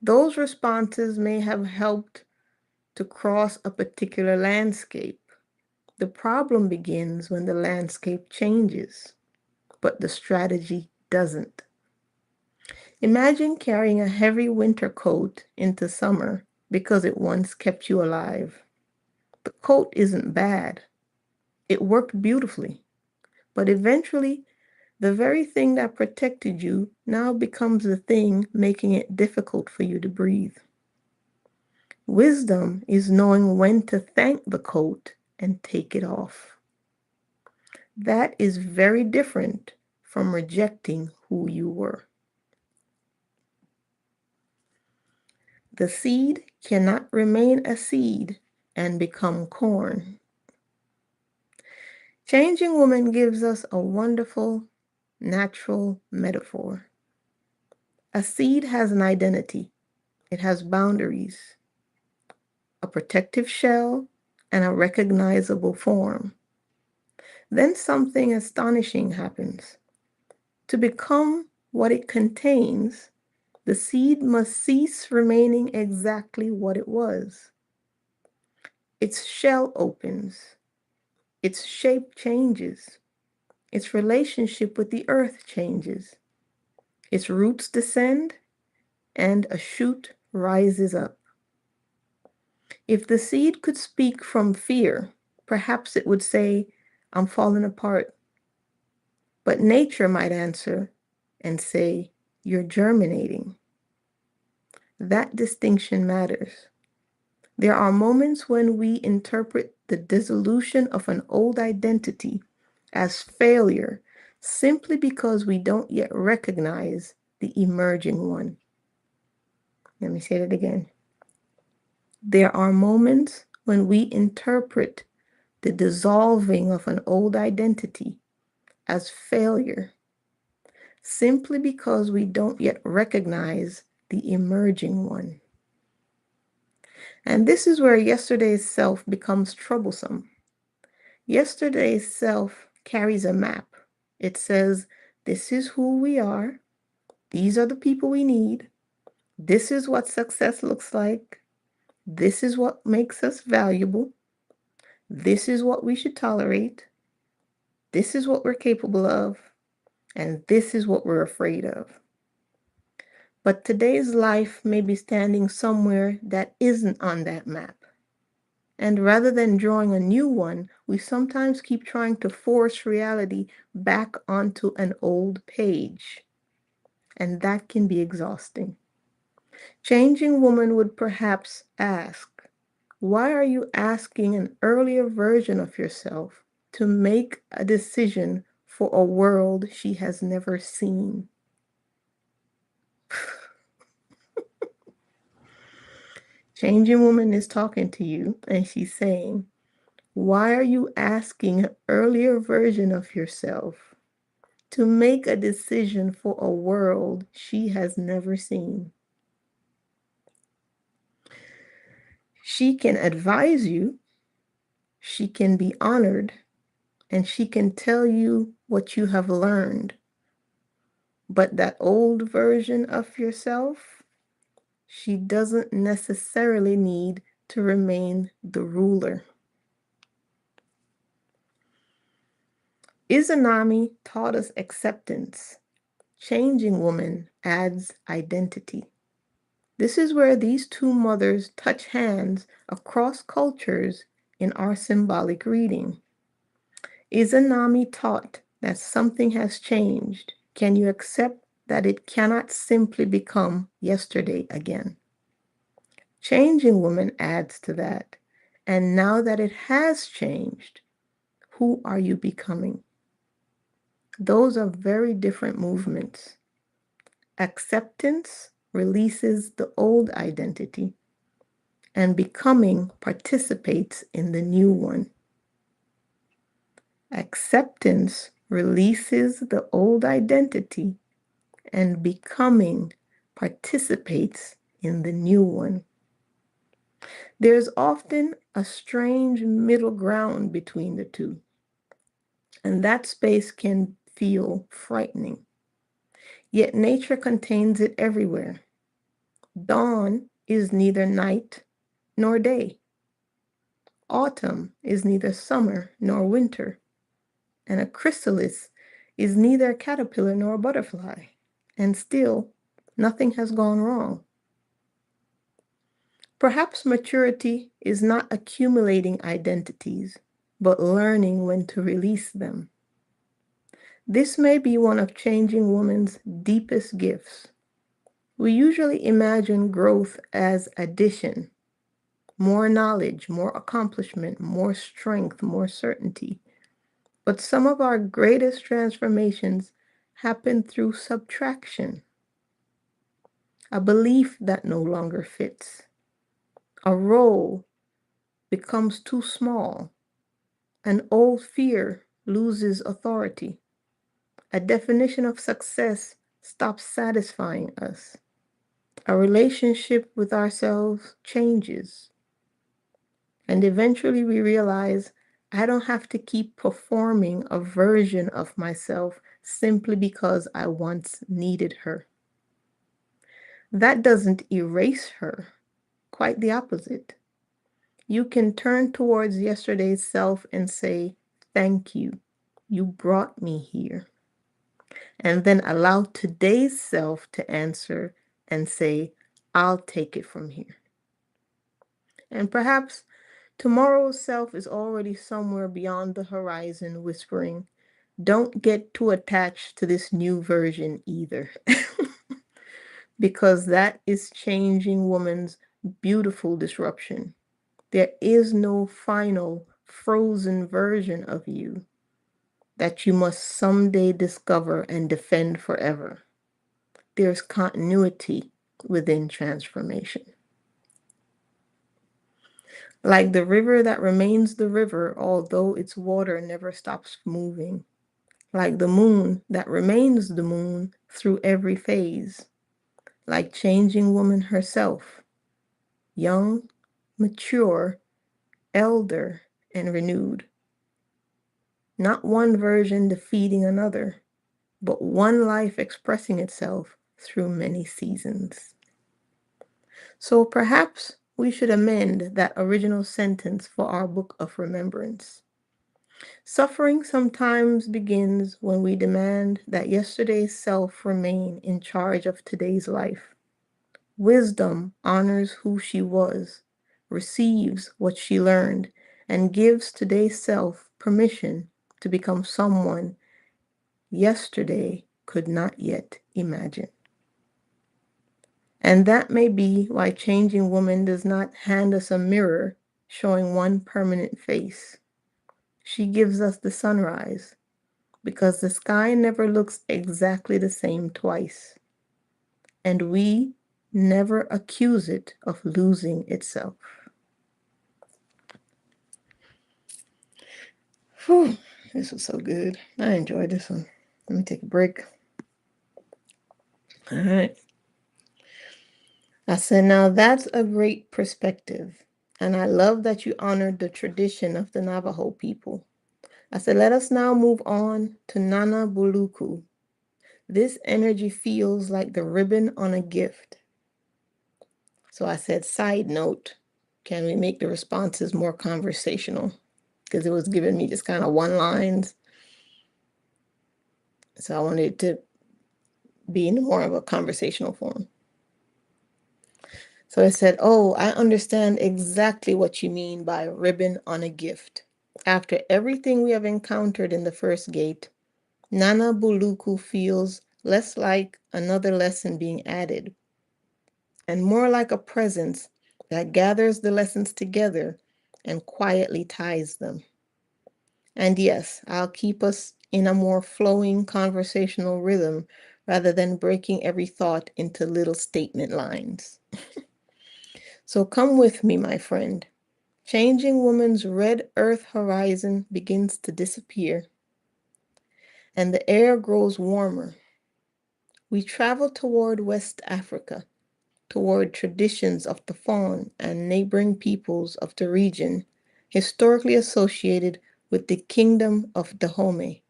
Those responses may have helped to cross a particular landscape. The problem begins when the landscape changes, but the strategy doesn't. Imagine carrying a heavy winter coat into summer because it once kept you alive. The coat isn't bad, it worked beautifully, but eventually, the very thing that protected you now becomes the thing making it difficult for you to breathe. Wisdom is knowing when to thank the coat and take it off. That is very different from rejecting who you were. The seed cannot remain a seed and become corn. Changing Woman gives us a wonderful, natural metaphor. A seed has an identity, it has boundaries, a protective shell, and a recognizable form. Then something astonishing happens. To become what it contains, the seed must cease remaining exactly what it was. Its shell opens, its shape changes, its relationship with the earth changes, its roots descend, and a shoot rises up. If the seed could speak from fear, perhaps it would say, I'm falling apart. But nature might answer and say, you're germinating. That distinction matters. There are moments when we interpret the dissolution of an old identity as failure simply because we don't yet recognize the emerging one. Let me say that again. There are moments when we interpret the dissolving of an old identity as failure simply because we don't yet recognize the emerging one. And this is where yesterday's self becomes troublesome. Yesterday's self carries a map. It says, this is who we are. These are the people we need. This is what success looks like. This is what makes us valuable. This is what we should tolerate. This is what we're capable of. And this is what we're afraid of. But today's life may be standing somewhere that isn't on that map. And rather than drawing a new one, we sometimes keep trying to force reality back onto an old page. And that can be exhausting. Changing Woman would perhaps ask, why are you asking an earlier version of yourself to make a decision for a world she has never seen? Changing Woman is talking to you and she's saying, why are you asking an earlier version of yourself to make a decision for a world she has never seen? She can advise you, she can be honored, and she can tell you what you have learned. But that old version of yourself, she doesn't necessarily need to remain the ruler. Izanami taught us acceptance. Changing Woman adds identity. This is where these two mothers touch hands across cultures in our symbolic reading. Izanami taught that something has changed. Can you accept that it cannot simply become yesterday again? Changing Woman adds to that. And now that it has changed, who are you becoming? Those are very different movements. Acceptance releases the old identity, and becoming participates in the new one. Acceptance releases the old identity, and becoming participates in the new one. There's often a strange middle ground between the two, and that space can feel frightening. Yet nature contains it everywhere. Dawn is neither night nor day. Autumn is neither summer nor winter. And a chrysalis is neither a caterpillar nor a butterfly. And still, nothing has gone wrong. Perhaps maturity is not accumulating identities, but learning when to release them. This may be one of changing woman's deepest gifts. We usually imagine growth as addition, more knowledge, more accomplishment, more strength, more certainty. But some of our greatest transformations happen through subtraction, a belief that no longer fits, a role becomes too small, an old fear loses authority, a definition of success stops satisfying us, a relationship with ourselves changes, and eventually we realize I don't have to keep performing a version of myself simply because I once needed her. That doesn't erase her, quite the opposite. You can turn towards yesterday's self and say, "Thank you. You brought me here." And then allow today's self to answer and say, "I'll take it from here." And perhaps tomorrow's self is already somewhere beyond the horizon whispering, "Don't get too attached to this new version either." Because that is changing woman's beautiful disruption. There is no final frozen version of you that you must someday discover and defend forever. There's continuity within transformation. Like the river that remains the river, although its water never stops moving. Like the moon that remains the moon through every phase. Like changing woman herself, young, mature, elder, and renewed. Not one version defeating another, but one life expressing itself through many seasons. So perhaps we should amend that original sentence for our book of remembrance. Suffering sometimes begins when we demand that yesterday's self remain in charge of today's life. Wisdom honors who she was, receives what she learned, and gives today's self permission to become someone yesterday could not yet imagine. And that may be why Changing Woman does not hand us a mirror showing one permanent face. She gives us the sunrise, because the sky never looks exactly the same twice, and we never accuse it of losing itself. Whew, this was so good. I enjoyed this one. Let me take a break. All right. I said, now that's a great perspective. And I love that you honored the tradition of the Navajo people. I said, let us now move on to Nana Buluku. This energy feels like the ribbon on a gift. So I said, side note, can we make the responses more conversational? Because it was giving me just kind of one lines. So I wanted it to be in more of a conversational form. So I said, oh, I understand exactly what you mean by ribbon on a gift. After everything we have encountered in the first gate, Nana Buluku feels less like another lesson being added and more like a presence that gathers the lessons together and quietly ties them. And yes, I'll keep us in a more flowing conversational rhythm rather than breaking every thought into little statement lines. So come with me, my friend. Changing Woman's red earth horizon begins to disappear, and the air grows warmer. We travel toward West Africa, toward traditions of the fawn and neighboring peoples of the region, historically associated with the kingdom of Dahomey,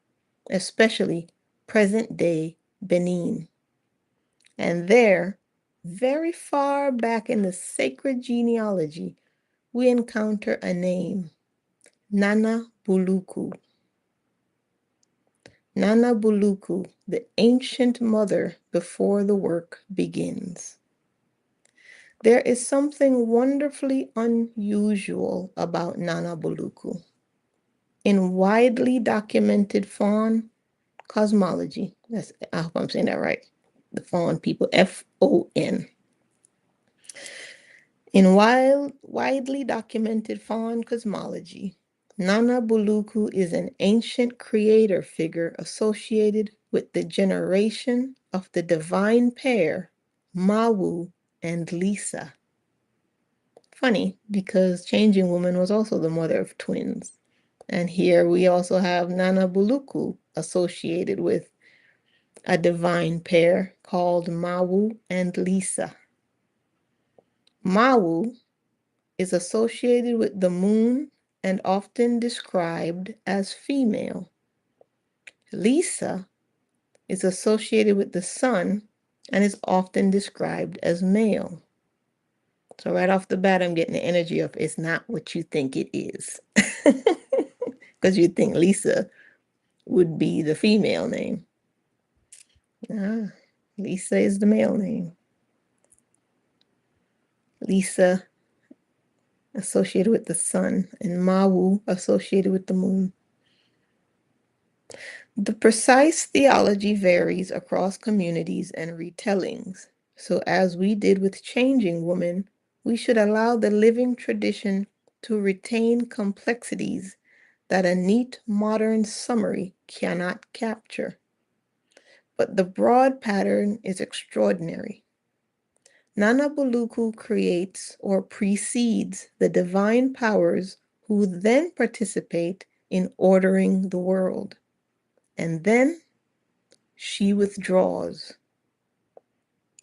especially present-day Benin. And there, very far back in the sacred genealogy, we encounter a name, Nana Buluku. Nana Buluku, the ancient mother before the work begins. There is something wonderfully unusual about Nana Buluku. In widely documented fawn cosmology, I hope I'm saying that right, the fawn people, F-O-N. In widely documented fawn cosmology, Nana Buluku is an ancient creator figure associated with the generation of the divine pair, Mawu and Lisa. Funny, because Changing Woman was also the mother of twins. And here we also have Nana Buluku associated with a divine pair called Mawu and Lisa. Mawu is associated with the moon and often described as female. Lisa is associated with the sun and is often described as male. So right off the bat, I'm getting the energy of it's not what you think it is. Because you'd think Lisa would be the female name. Ah, Lisa is the male name. Lisa associated with the sun and Mawu associated with the moon. The precise theology varies across communities and retellings. So as we did with Changing Woman, we should allow the living tradition to retain complexities that a neat modern summary cannot capture. But the broad pattern is extraordinary. Nana Buluku creates or precedes the divine powers who then participate in ordering the world. And then she withdraws.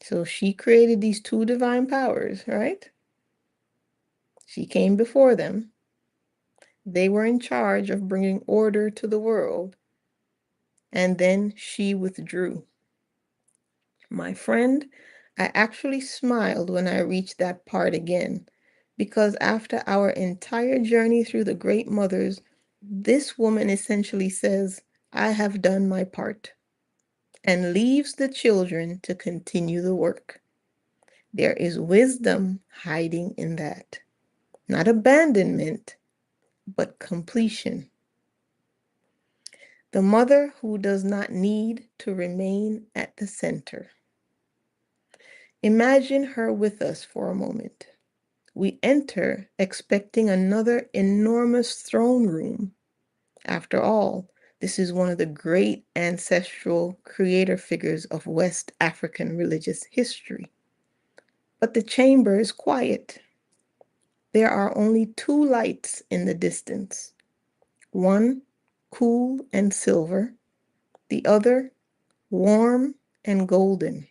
So she created these two divine powers, right? She came before them. They were in charge of bringing order to the world. And then she withdrew. My friend, I actually smiled when I reached that part again, because after our entire journey through the great mothers, this woman essentially says, I have done my part, and leaves the children to continue the work. There is wisdom hiding in that. Not abandonment, but completion. The mother who does not need to remain at the center. Imagine her with us for a moment. We enter expecting another enormous throne room. After all, this is one of the great ancestral creator figures of West African religious history. But the chamber is quiet. There are only two lights in the distance. One cool and silver, the other warm and golden.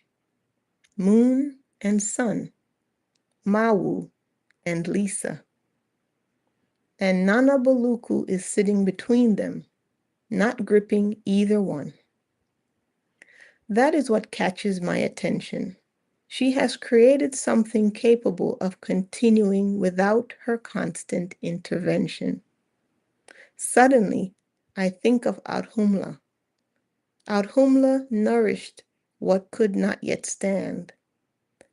Moon and sun, Mawu and Lisa. And Nana Buluku is sitting between them, not gripping either one. That is what catches my attention. She has created something capable of continuing without her constant intervention. Suddenly, I think of Audhumla. Audhumla nourished what could not yet stand.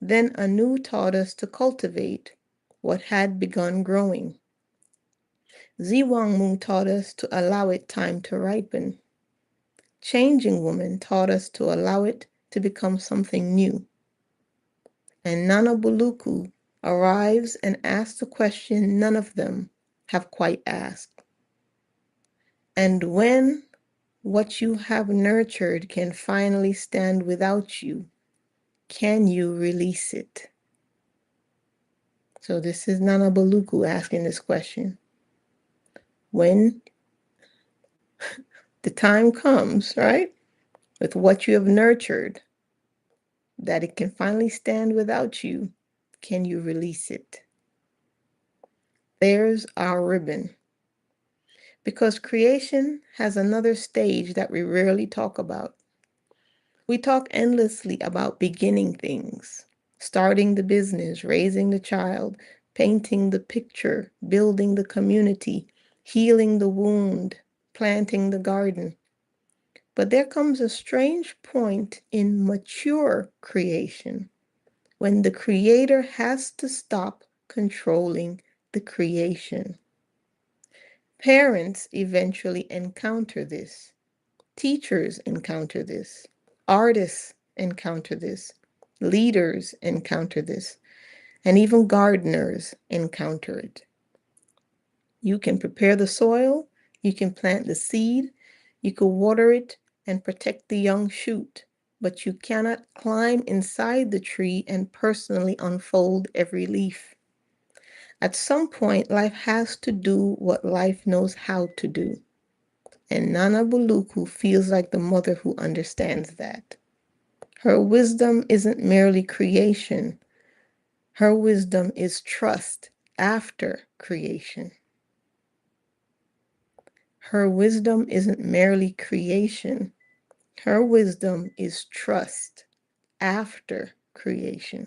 Then Anu taught us to cultivate what had begun growing. Ziwangmu taught us to allow it time to ripen. Changing Woman taught us to allow it to become something new. And Nana Buluku arrives and asks a question none of them have quite asked. And when what you have nurtured can finally stand without you, can you release it? So this is Nana Buluku asking this question. When the time comes, right, with what you have nurtured, that it can finally stand without you, can you release it? There's our ribbon. Because creation has another stage that we rarely talk about. We talk endlessly about beginning things, starting the business, raising the child, painting the picture, building the community, healing the wound, planting the garden. But there comes a strange point in mature creation when the creator has to stop controlling the creation. Parents eventually encounter this. Teachers encounter this. Artists encounter this. Leaders encounter this. And even gardeners encounter it. You can prepare the soil, you can plant the seed, you can water it and protect the young shoot, but you cannot climb inside the tree and personally unfold every leaf. At some point, life has to do what life knows how to do. And Nana Buluku feels like the mother who understands that. Her wisdom isn't merely creation. Her wisdom is trust after creation. Her wisdom isn't merely creation. Her wisdom is trust after creation.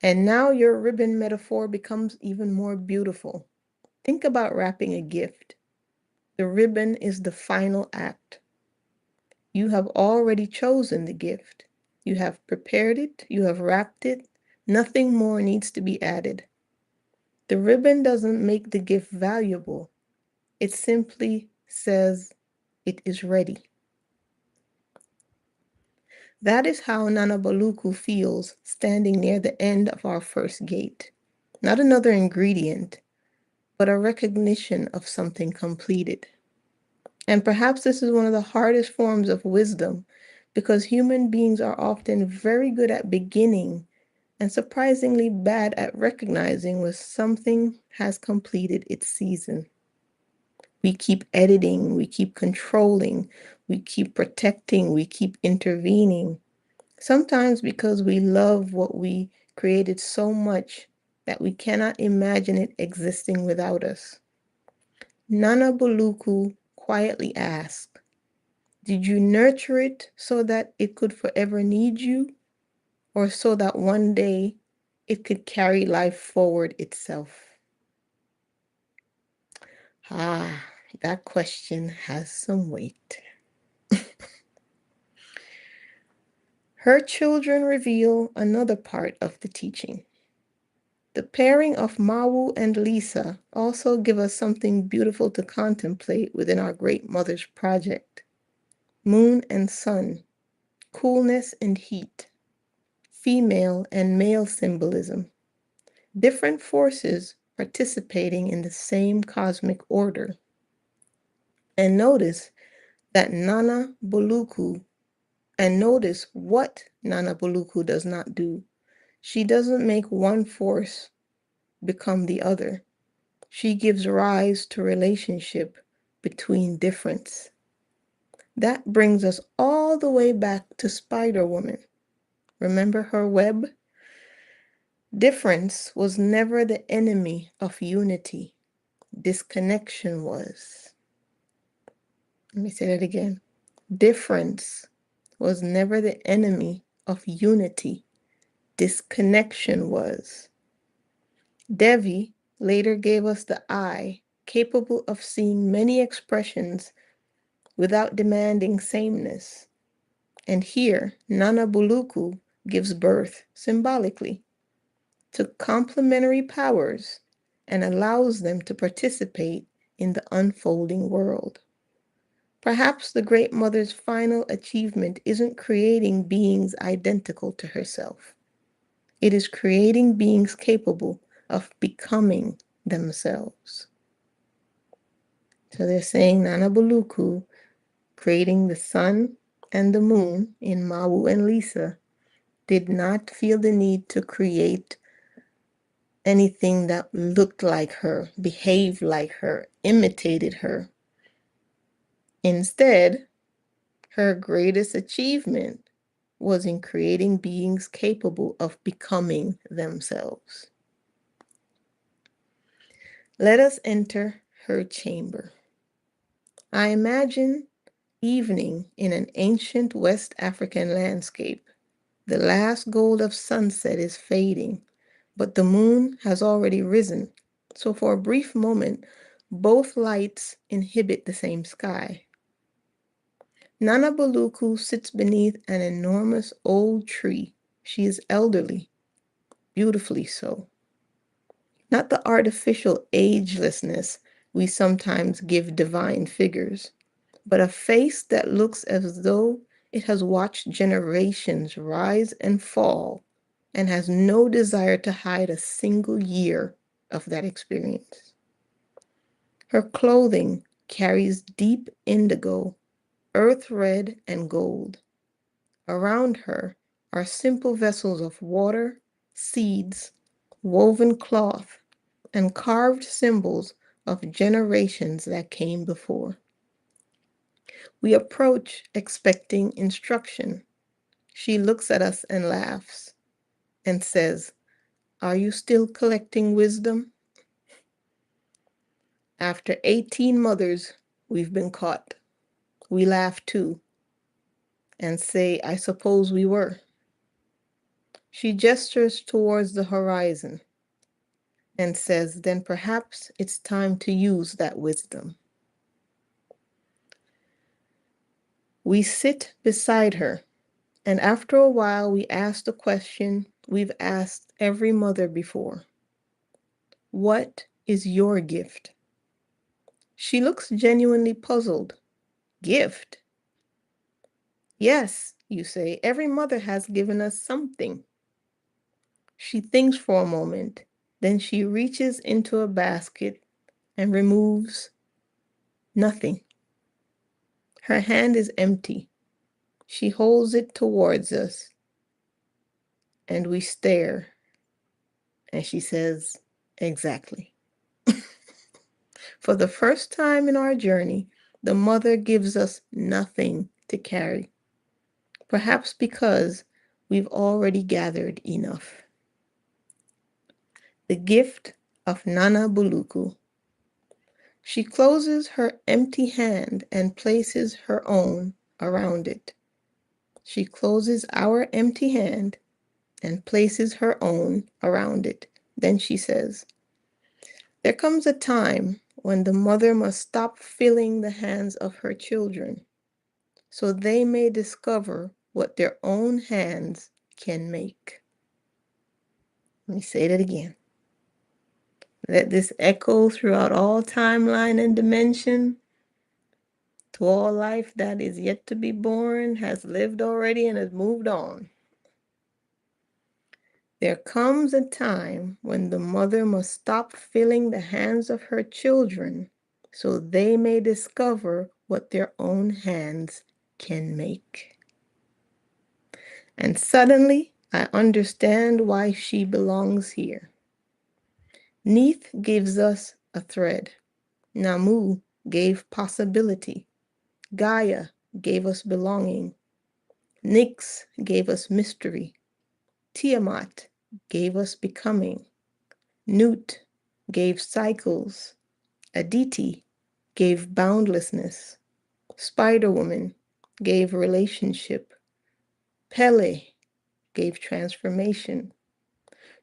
And now your ribbon metaphor becomes even more beautiful. Think about wrapping a gift. The ribbon is the final act. You have already chosen the gift. You have prepared it. You have wrapped it. Nothing more needs to be added. The ribbon doesn't make the gift valuable. It simply says it is ready. That is how Nana Buluku feels standing near the end of our first gate. Not another ingredient, but a recognition of something completed. And perhaps this is one of the hardest forms of wisdom because human beings are often very good at beginning and surprisingly bad at recognizing when something has completed its season. We keep editing, we keep controlling, we keep protecting, we keep intervening. Sometimes because we love what we created so much that we cannot imagine it existing without us. Nana Buluku quietly asked, did you nurture it so that it could forever need you, or so that one day it could carry life forward itself? Ah, that question has some weight. Her children reveal another part of the teaching. The pairing of Mawu and Lisa also give us something beautiful to contemplate within our Great Mother's project. Moon and sun, coolness and heat, female and male symbolism, different forces participating in the same cosmic order. And notice that Nana Buluku, and notice what Nana Buluku does not do. She doesn't make one force become the other. She gives rise to relationship between difference. That brings us all the way back to Spider-Woman. Remember her web? Difference was never the enemy of unity. Disconnection was. Let me say that again. Difference was never the enemy of unity. Disconnection was. Devi later gave us the eye, capable of seeing many expressions without demanding sameness. And here, Nana Buluku gives birth, symbolically, to complementary powers and allows them to participate in the unfolding world. Perhaps the Great Mother's final achievement isn't creating beings identical to herself. It is creating beings capable of becoming themselves. So they're saying Nana Buluku, creating the sun and the moon in Mawu and Lisa, did not feel the need to create anything that looked like her, behaved like her, imitated her. Instead, her greatest achievement was in creating beings capable of becoming themselves. Let us enter her chamber. I imagine evening in an ancient West African landscape. The last gold of sunset is fading, but the moon has already risen. So for a brief moment, both lights inhabit the same sky. Nana Buluku sits beneath an enormous old tree. She is elderly, beautifully so. Not the artificial agelessness we sometimes give divine figures, but a face that looks as though it has watched generations rise and fall and has no desire to hide a single year of that experience. Her clothing carries deep indigo, earth red, and gold. Around her are simple vessels of water, seeds, woven cloth, and carved symbols of generations that came before. We approach expecting instruction. She looks at us and laughs and says, "Are you still collecting wisdom?" After 18 mothers, we've been caught. We laugh too and say, "I suppose we were." She gestures towards the horizon and says, "Then perhaps it's time to use that wisdom." We sit beside her, and after a while, we ask the question we've asked every mother before: what is your gift? She looks genuinely puzzled. Gift? Yes, you say, every mother has given us something. She thinks for a moment, then she reaches into a basket and removes nothing. Her hand is empty. She holds it towards us, and we stare, and she says, "Exactly." For the first time in our journey, the mother gives us nothing to carry, perhaps because we've already gathered enough. The gift of Nana Buluku. She closes her empty hand and places her own around it. She closes our empty hand and places her own around it. Then she says, "There comes a time when the mother must stop filling the hands of her children so they may discover what their own hands can make." Let me say that again. Let this echo throughout all timeline and dimension, to all life that is yet to be born, has lived already, and has moved on. There comes a time when the mother must stop filling the hands of her children so they may discover what their own hands can make. And suddenly, I understand why she belongs here. Neith gives us a thread. Namu gave possibility. Gaia gave us belonging. Nyx gave us mystery. Tiamat gave us becoming. Nut gave cycles. Aditi gave boundlessness. Spider-Woman gave relationship. Pele gave transformation.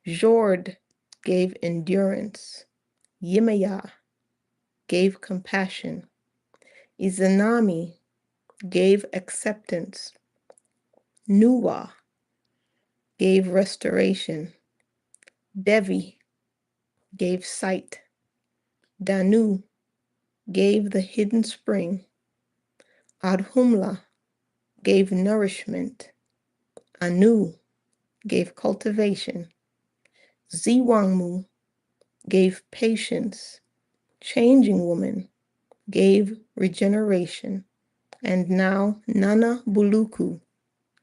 Jord gave endurance. Yemaya gave compassion. Izanami gave acceptance. Nuwa gave restoration. Devi gave sight. Danu gave the hidden spring. Adhumla gave nourishment. Anu gave cultivation. Ziwangmu gave patience. Changing Woman gave regeneration. And now Nana Buluku,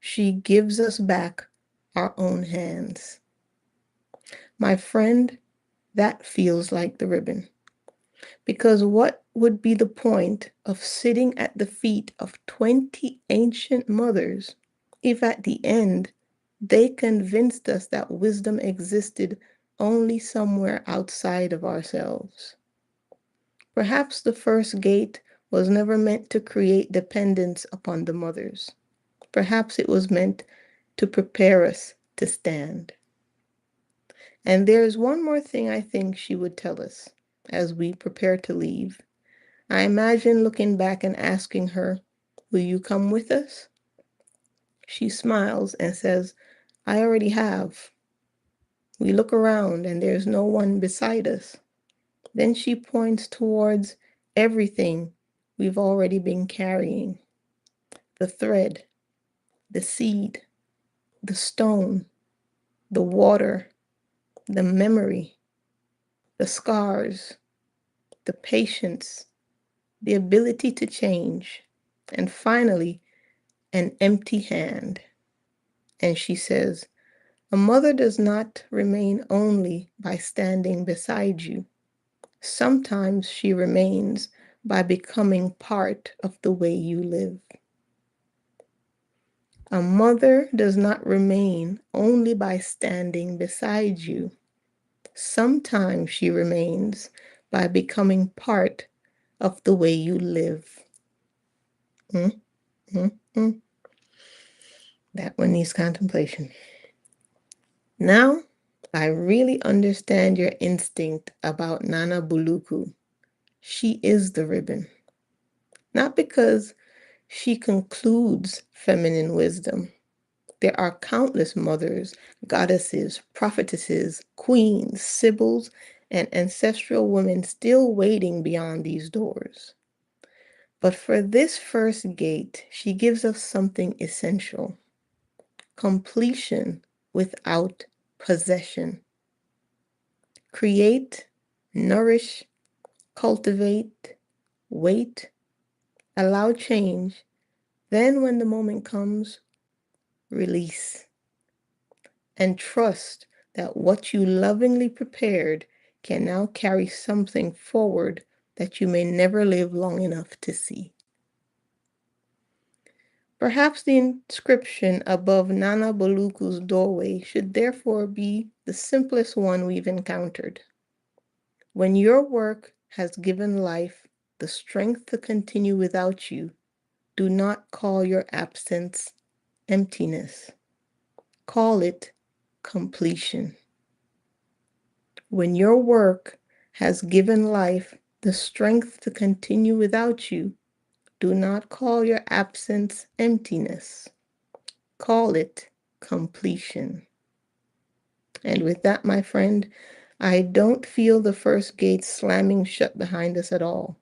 she gives us back our own hands. My friend, that feels like the ribbon. Because what would be the point of sitting at the feet of 20 ancient mothers if at the end they convinced us that wisdom existed only somewhere outside of ourselves? Perhaps the first gate was never meant to create dependence upon the mothers. Perhaps it was meant to prepare us to stand. And there's one more thing I think she would tell us as we prepare to leave. I imagine looking back and asking her, "Will you come with us?" She smiles and says, "I already have." We look around and there's no one beside us. Then she points towards everything we've already been carrying: the thread, the seed, the stone, the water, the memory, the scars, the patience, the ability to change, and finally, an empty hand. And she says, "A mother does not remain only by standing beside you. Sometimes she remains by becoming part of the way you live." A mother does not remain only by standing beside you. Sometimes she remains by becoming part of the way you live. Mm, mm, mm. That one needs contemplation. Now, I really understand your instinct about Nana Buluku. She is the ribbon. Not because she concludes feminine wisdom. There are countless mothers, goddesses, prophetesses, queens, sibyls, and ancestral women still waiting beyond these doors. But for this first gate, she gives us something essential: completion without possession. Create, nourish, cultivate, wait, allow change. Then, when the moment comes, release. And trust that what you lovingly prepared can now carry something forward that you may never live long enough to see. Perhaps the inscription above Nana Buluku's doorway should therefore be the simplest one we've encountered. When your work has given life the strength to continue without you, do not call your absence emptiness. Call it completion. When your work has given life the strength to continue without you, do not call your absence emptiness. Call it completion. And with that, my friend, I don't feel the first gate slamming shut behind us at all.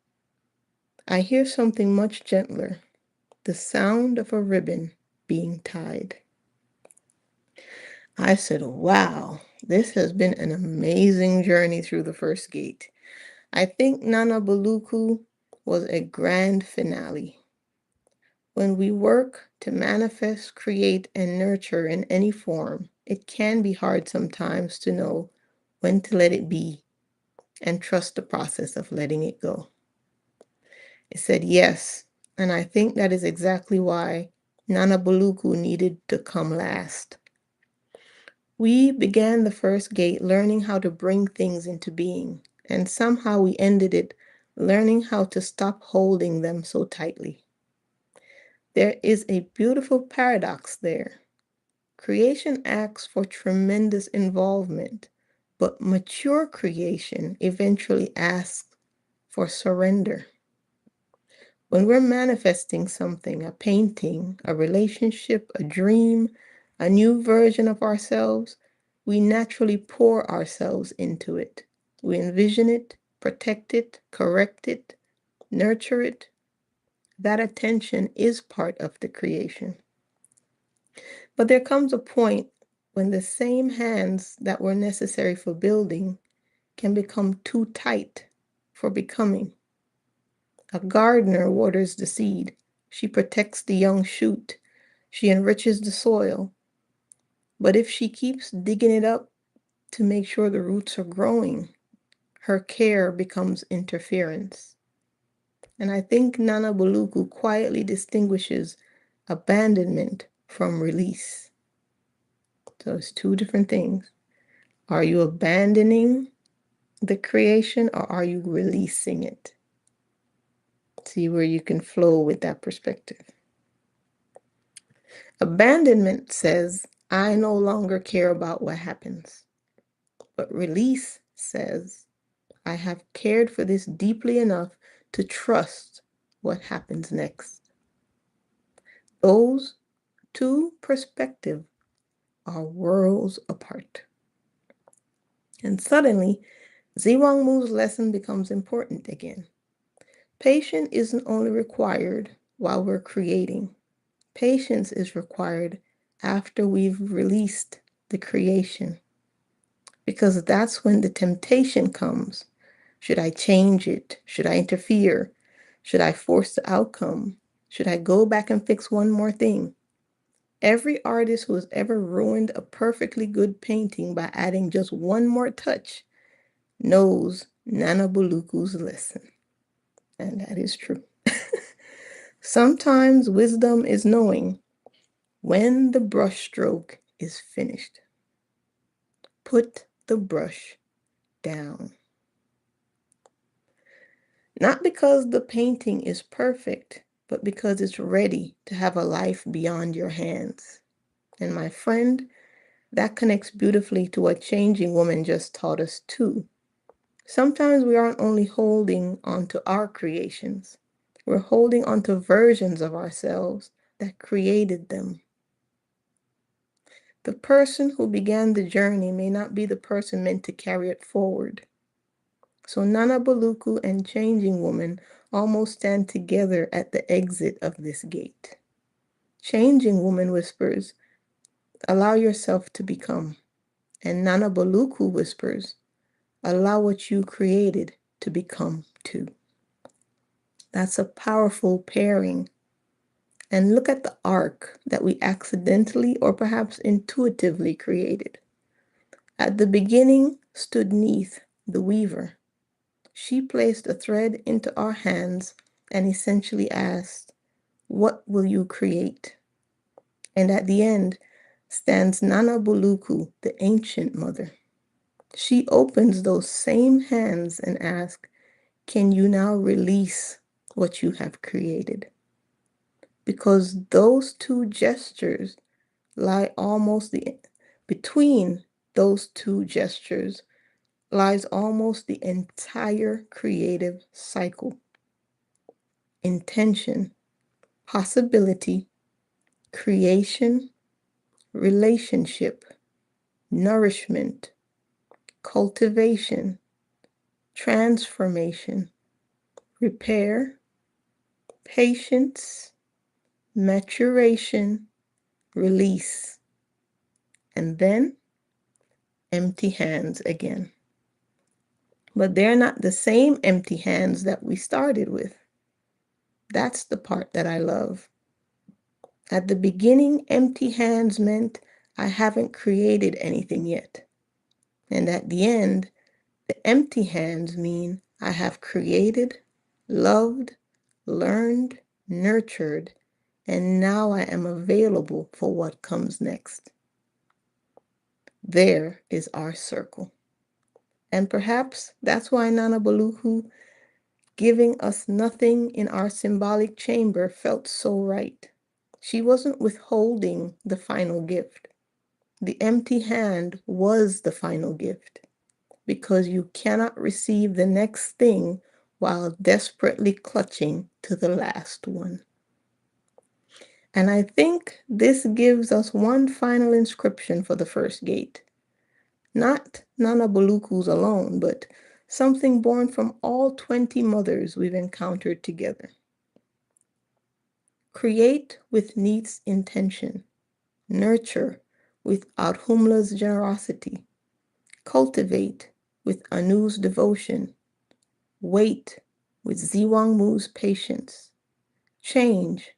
I hear something much gentler: the sound of a ribbon being tied. I said, wow, this has been an amazing journey through the first gate. I think Nana Buluku was a grand finale. When we work to manifest, create, and nurture in any form, it can be hard sometimes to know when to let it be and trust the process of letting it go. It said yes, and I think that is exactly why Nana Buluku needed to come last. We began the first gate learning how to bring things into being, and somehow we ended it learning how to stop holding them so tightly. There is a beautiful paradox there. Creation asks for tremendous involvement, but mature creation eventually asks for surrender. When we're manifesting something, a painting, a relationship, a dream, a new version of ourselves, we naturally pour ourselves into it. We envision it, protect it, correct it, nurture it. That attention is part of the creation. But there comes a point when the same hands that were necessary for building can become too tight for becoming. A gardener waters the seed. She protects the young shoot. She enriches the soil. But if she keeps digging it up to make sure the roots are growing, her care becomes interference. And I think Nana Buluku quietly distinguishes abandonment from release. So it's two different things. Are you abandoning the creation or are you releasing it? See where you can flow with that perspective. Abandonment says, I no longer care about what happens. But release says, I have cared for this deeply enough to trust what happens next. Those two perspectives are worlds apart. And suddenly, Zhiwangmu's lesson becomes important again. Patience isn't only required while we're creating. Patience is required after we've released the creation, because that's when the temptation comes. Should I change it? Should I interfere? Should I force the outcome? Should I go back and fix one more thing? Every artist who has ever ruined a perfectly good painting by adding just one more touch knows Nana Buluku's lesson. And that is true. Sometimes wisdom is knowing when the brushstroke is finished. Put the brush down. Not because the painting is perfect, but because it's ready to have a life beyond your hands. And my friend, that connects beautifully to what Changing Woman just taught us too. Sometimes we aren't only holding onto our creations, we're holding onto versions of ourselves that created them. The person who began the journey may not be the person meant to carry it forward. So Nana Buluku and Changing Woman almost stand together at the exit of this gate. Changing Woman whispers, allow yourself to become. And Nana Buluku whispers, allow what you created to become too. That's a powerful pairing. And look at the arc that we accidentally or perhaps intuitively created. At the beginning stood Neith, the weaver. She placed a thread into our hands and essentially asked, what will you create? And at the end stands Nana Buluku, the ancient mother. She opens those same hands and asks, can you now release what you have created? Because those two gestures lie between those two gestures lies almost the entire creative cycle. Intention, possibility, creation, relationship, nourishment, cultivation, transformation, repair, patience, maturation, release, and then empty hands again. But they're not the same empty hands that we started with. That's the part that I love. At the beginning, empty hands meant I haven't created anything yet. And at the end, the empty hands mean I have created, loved, learned, nurtured, and now I am available for what comes next. There is our circle. And perhaps that's why Nana Buluku giving us nothing in our symbolic chamber felt so right. She wasn't withholding the final gift. The empty hand was the final gift, because you cannot receive the next thing while desperately clutching to the last one. And I think this gives us one final inscription for the first gate. Not Nana Buluku's alone, but something born from all 20 mothers we've encountered together. Create with Neith's intention. Nurture with Adhumla's generosity. Cultivate with Anu's devotion. Wait with Zhiwangmu's patience. Change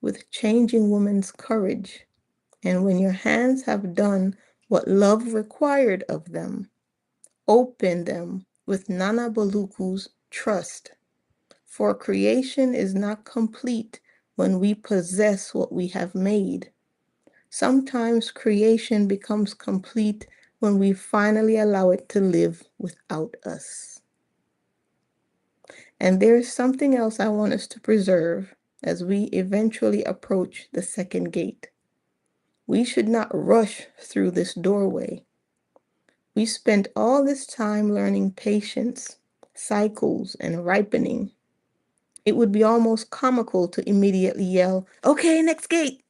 with Changing Woman's courage. And when your hands have done what love required of them, open them with Nana Buluku's trust. For creation is not complete when we possess what we have made. Sometimes creation becomes complete when we finally allow it to live without us. And there's something else I want us to preserve as we eventually approach the second gate. We should not rush through this doorway. We spent all this time learning patience, cycles, and ripening. It would be almost comical to immediately yell, "Okay, next gate,"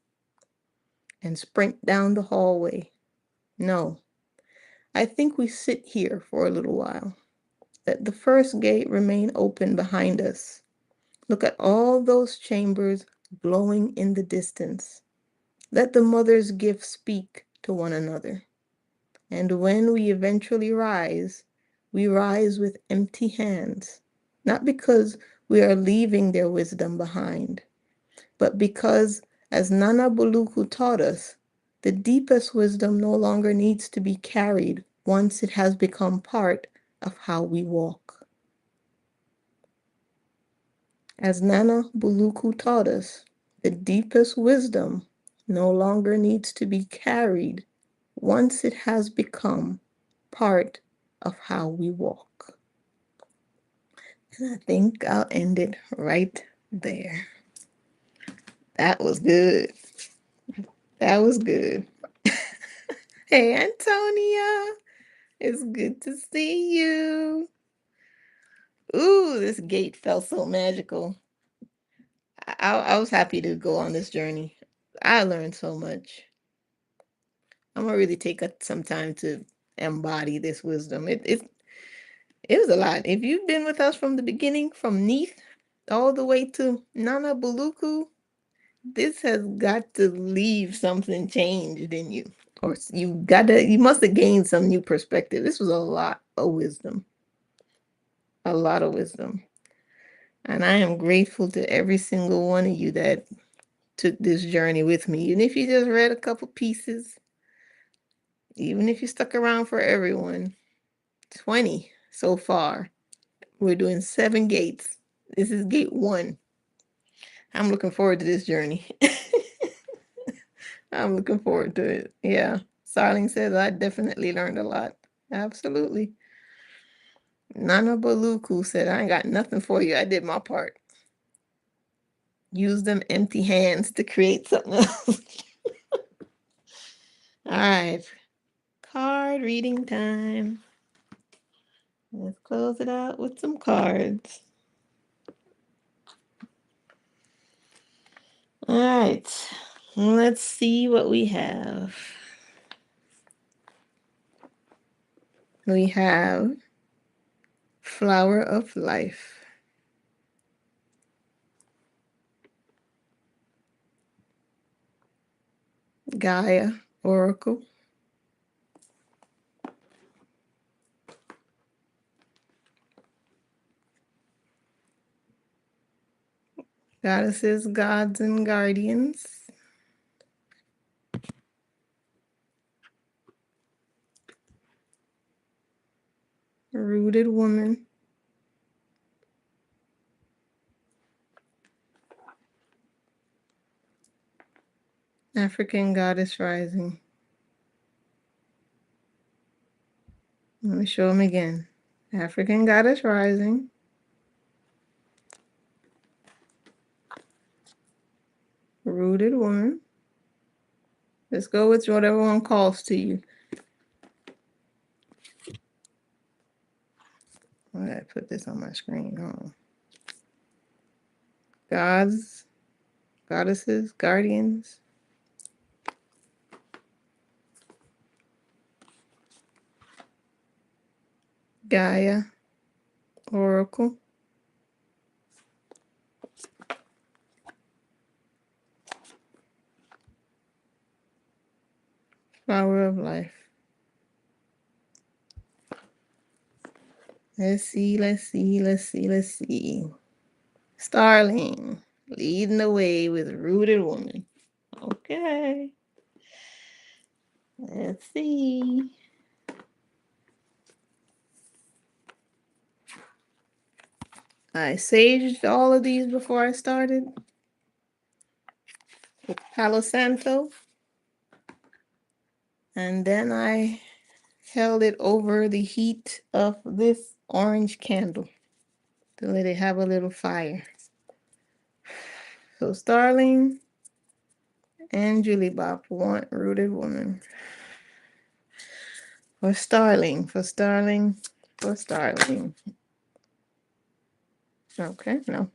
and sprint down the hallway. No, I think we sit here for a little while. Let the first gate remain open behind us. Look at all those chambers glowing in the distance. Let the mother's gifts speak to one another. And when we eventually rise, we rise with empty hands, not because we are leaving their wisdom behind, but because, as Nana Buluku taught us, the deepest wisdom no longer needs to be carried once it has become part of how we walk. As Nana Buluku taught us, the deepest wisdom no longer needs to be carried once it has become part of how we walk. And I think I'll end it right there. That was good. That was good. Hey, Antonia. It's good to see you. Ooh, this gate felt so magical. I was happy to go on this journey. I learned so much. I'm gonna really take some time to embody this wisdom. It was a lot. If you've been with us from the beginning, from Neath all the way to Nana Buluku, this has got to leave something changed in you. Or you must have gained some new perspective. This was a lot of wisdom. A lot of wisdom. And I am grateful to every single one of you that took this journey with me. Even if you just read a couple pieces, even if you stuck around for everyone, 20 so far. We're doing 7 gates. This is gate 1. I'm looking forward to this journey. I'm looking forward to it. Yeah. Starling says I definitely learned a lot. Absolutely. Nana Baluku said, I ain't got nothing for you. I did my part. Use them empty hands to create something else. All right. Card reading time. Let's close it out with some cards. All right. Let's see what we have. We have Flower of Life. Gaia Oracle. Goddesses, Gods, and Guardians. Rooted Woman. African Goddess Rising. Let me show them again. African Goddess Rising. Rooted Woman. Let's go with whatever one calls to you. Why did I put this on my screen? Oh. Gods, Goddesses, Guardians. Gaia Oracle. Flower of Life. Let's see, let's see, let's see, let's see. Starling, leading the way with Rooted Woman. Okay. Let's see. I saged all of these before I started with Palo Santo. And then I held it over the heat of this orange candle. to let it have a little fire. So Starling and Julie Bop want Rooted Woman. For Starling, for Starling, for Starling. Okay, no.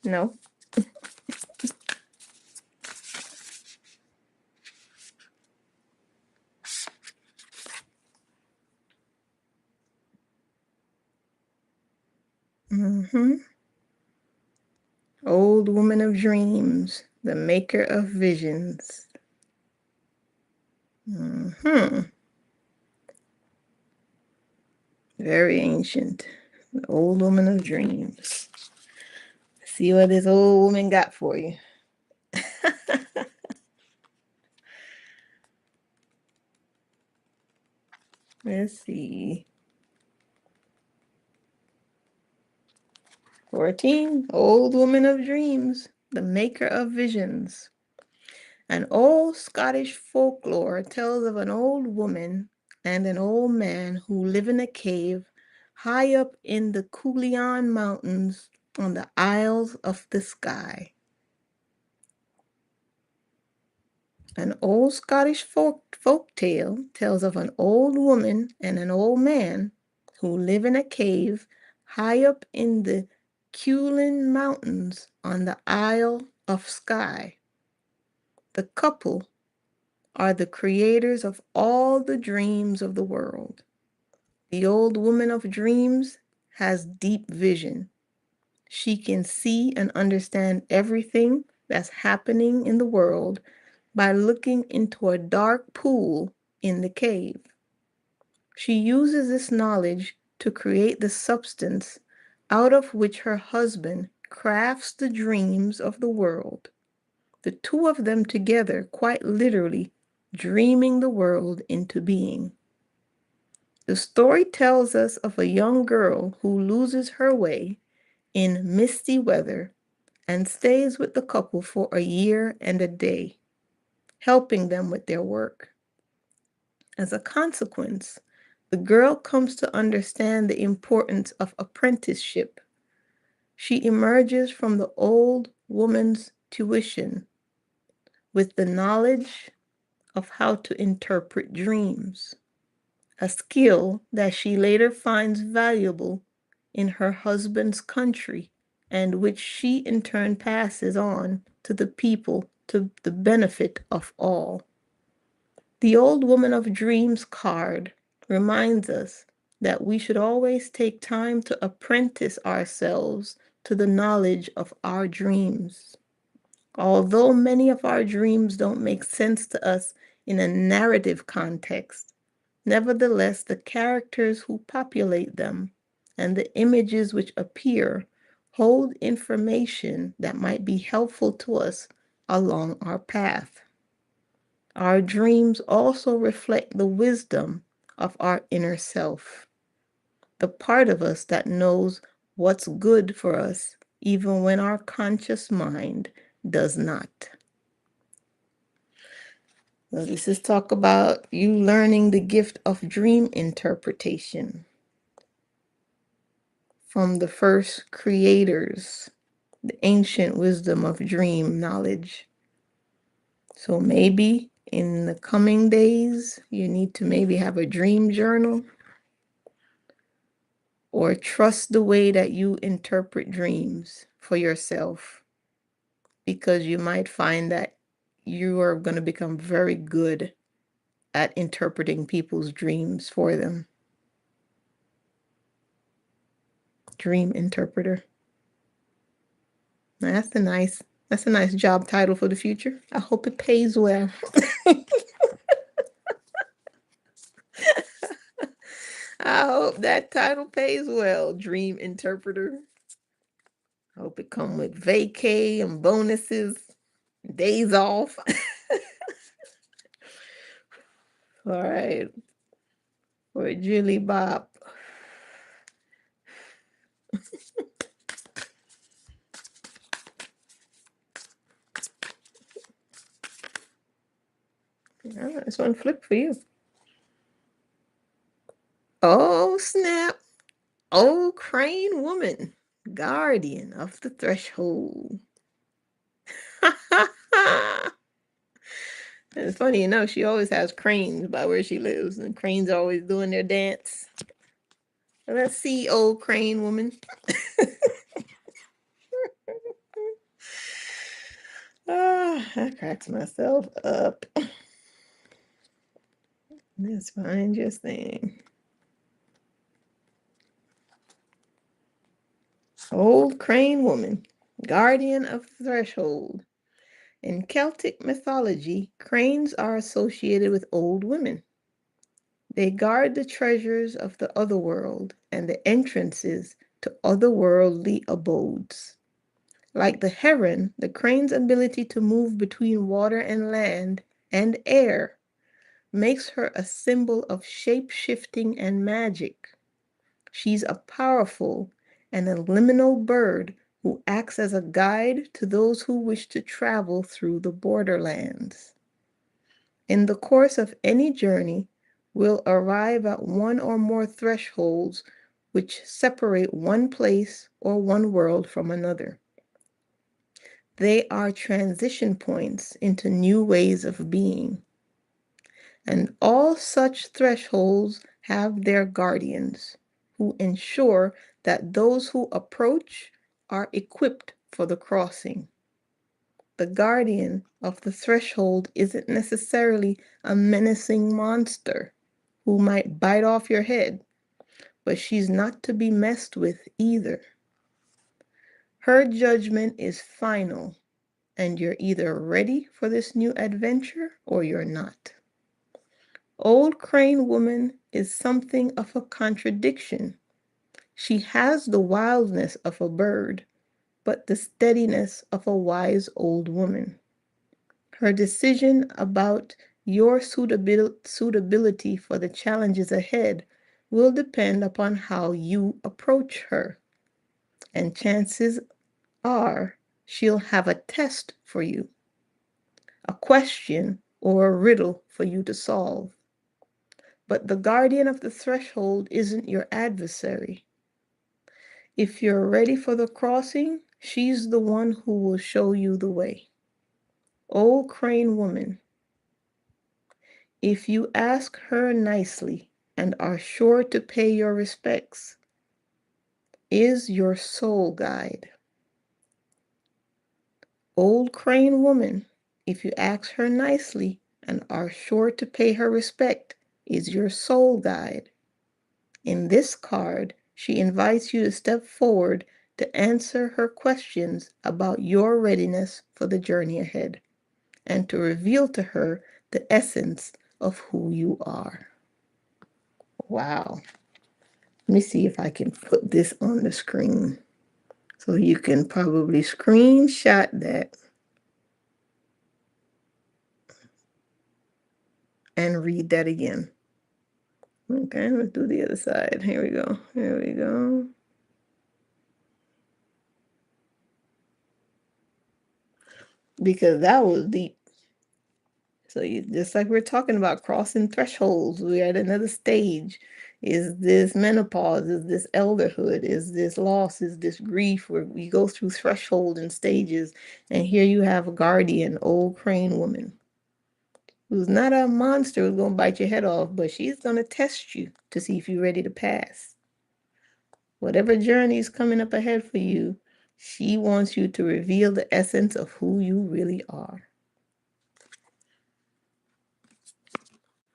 No. Mm-hmm. Old Woman of Dreams, the maker of visions. Mm-hmm. Very ancient. The Old Woman of Dreams. See what this old woman got for you. Let's see. 14. Old Woman of Dreams, the maker of visions. An old Scottish folklore tells of an old woman and an old man who live in a cave high up in the Coolian Mountains on the Isles of the Sky. An old Scottish folk tale tells of an old woman and an old man who live in a cave high up in the Coolian Mountains on the Isle of Skye. The couple are the creators of all the dreams of the world. The old woman of dreams has deep vision. She can see and understand everything that's happening in the world by looking into a dark pool in the cave. She uses this knowledge to create the substance out of which her husband crafts the dreams of the world. The two of them together, quite literally, dreaming the world into being. The story tells us of a young girl who loses her way in misty weather and stays with the couple for a year and a day, helping them with their work. As a consequence, the girl comes to understand the importance of apprenticeship. She emerges from the old woman's tuition with the knowledge of how to interpret dreams, a skill that she later finds valuable in her husband's country and which she in turn passes on to the people to the benefit of all. The Old Woman of Dreams card reminds us that we should always take time to apprentice ourselves to the knowledge of our dreams. Although many of our dreams don't make sense to us in a narrative context, nevertheless, the characters who populate them and the images which appear hold information that might be helpful to us along our path. Our dreams also reflect the wisdom of our inner self, the part of us that knows what's good for us, even when our conscious mind does not. So this is talk about you learning the gift of dream interpretation from the first creators, the ancient wisdom of dream knowledge. So maybe in the coming days, you need to maybe have a dream journal or trust the way that you interpret dreams for yourself, because you might find that you are going to become very good at interpreting people's dreams for them. Dream interpreter. Now, that's a nice job title for the future. I hope it pays well. I hope that title pays well, dream interpreter. I hope it come with vacay and bonuses, days off. All right. For Julie Bob. This one flipped for you. Oh, snap. Old crane woman, guardian of the threshold. It's funny enough, she always has cranes by where she lives, and cranes are always doing their dance. Let's see, old crane woman. I cracks myself up. Let's find your thing. Old crane woman, guardian of the threshold. In Celtic mythology, cranes are associated with old women. They guard the treasures of the otherworld and the entrances to otherworldly abodes. Like the heron, the crane's ability to move between water and land and air makes her a symbol of shape-shifting and magic. She's a powerful and a liminal bird who acts as a guide to those who wish to travel through the borderlands. In the course of any journey, we'll arrive at one or more thresholds which separate one place or one world from another. They are transition points into new ways of being. And all such thresholds have their guardians who ensure that those who approach are equipped for the crossing. The guardian of the threshold isn't necessarily a menacing monster who might bite off your head, but she's not to be messed with either. Her judgment is final, and you're either ready for this new adventure or you're not. Old Crane Woman is something of a contradiction. She has the wildness of a bird, but the steadiness of a wise old woman. Her decision about your suitability for the challenges ahead will depend upon how you approach her. And chances are she'll have a test for you, a question or a riddle for you to solve. But the guardian of the threshold isn't your adversary. If you're ready for the crossing, she's the one who will show you the way. Old Crane Woman, if you ask her nicely and are sure to pay your respects, is your soul guide. Old Crane Woman, if you ask her nicely and are sure to pay her respect, is your soul guide. In this card, she invites you to step forward to answer her questions about your readiness for the journey ahead and to reveal to her the essence of who you are. Wow. Let me see if I can put this on the screen so you can probably screenshot that and read that again. Okay, let's do the other side. Here we go. Here we go. Because that was deep. So you just like we're talking about crossing thresholds, we're at another stage. Is this menopause? Is this elderhood? Is this loss? Is this grief? Where we go through threshold and stages, and here you have a guardian, old crane woman, who's not a monster who's gonna bite your head off, but she's gonna test you to see if you're ready to pass. Whatever journey is coming up ahead for you, she wants you to reveal the essence of who you really are.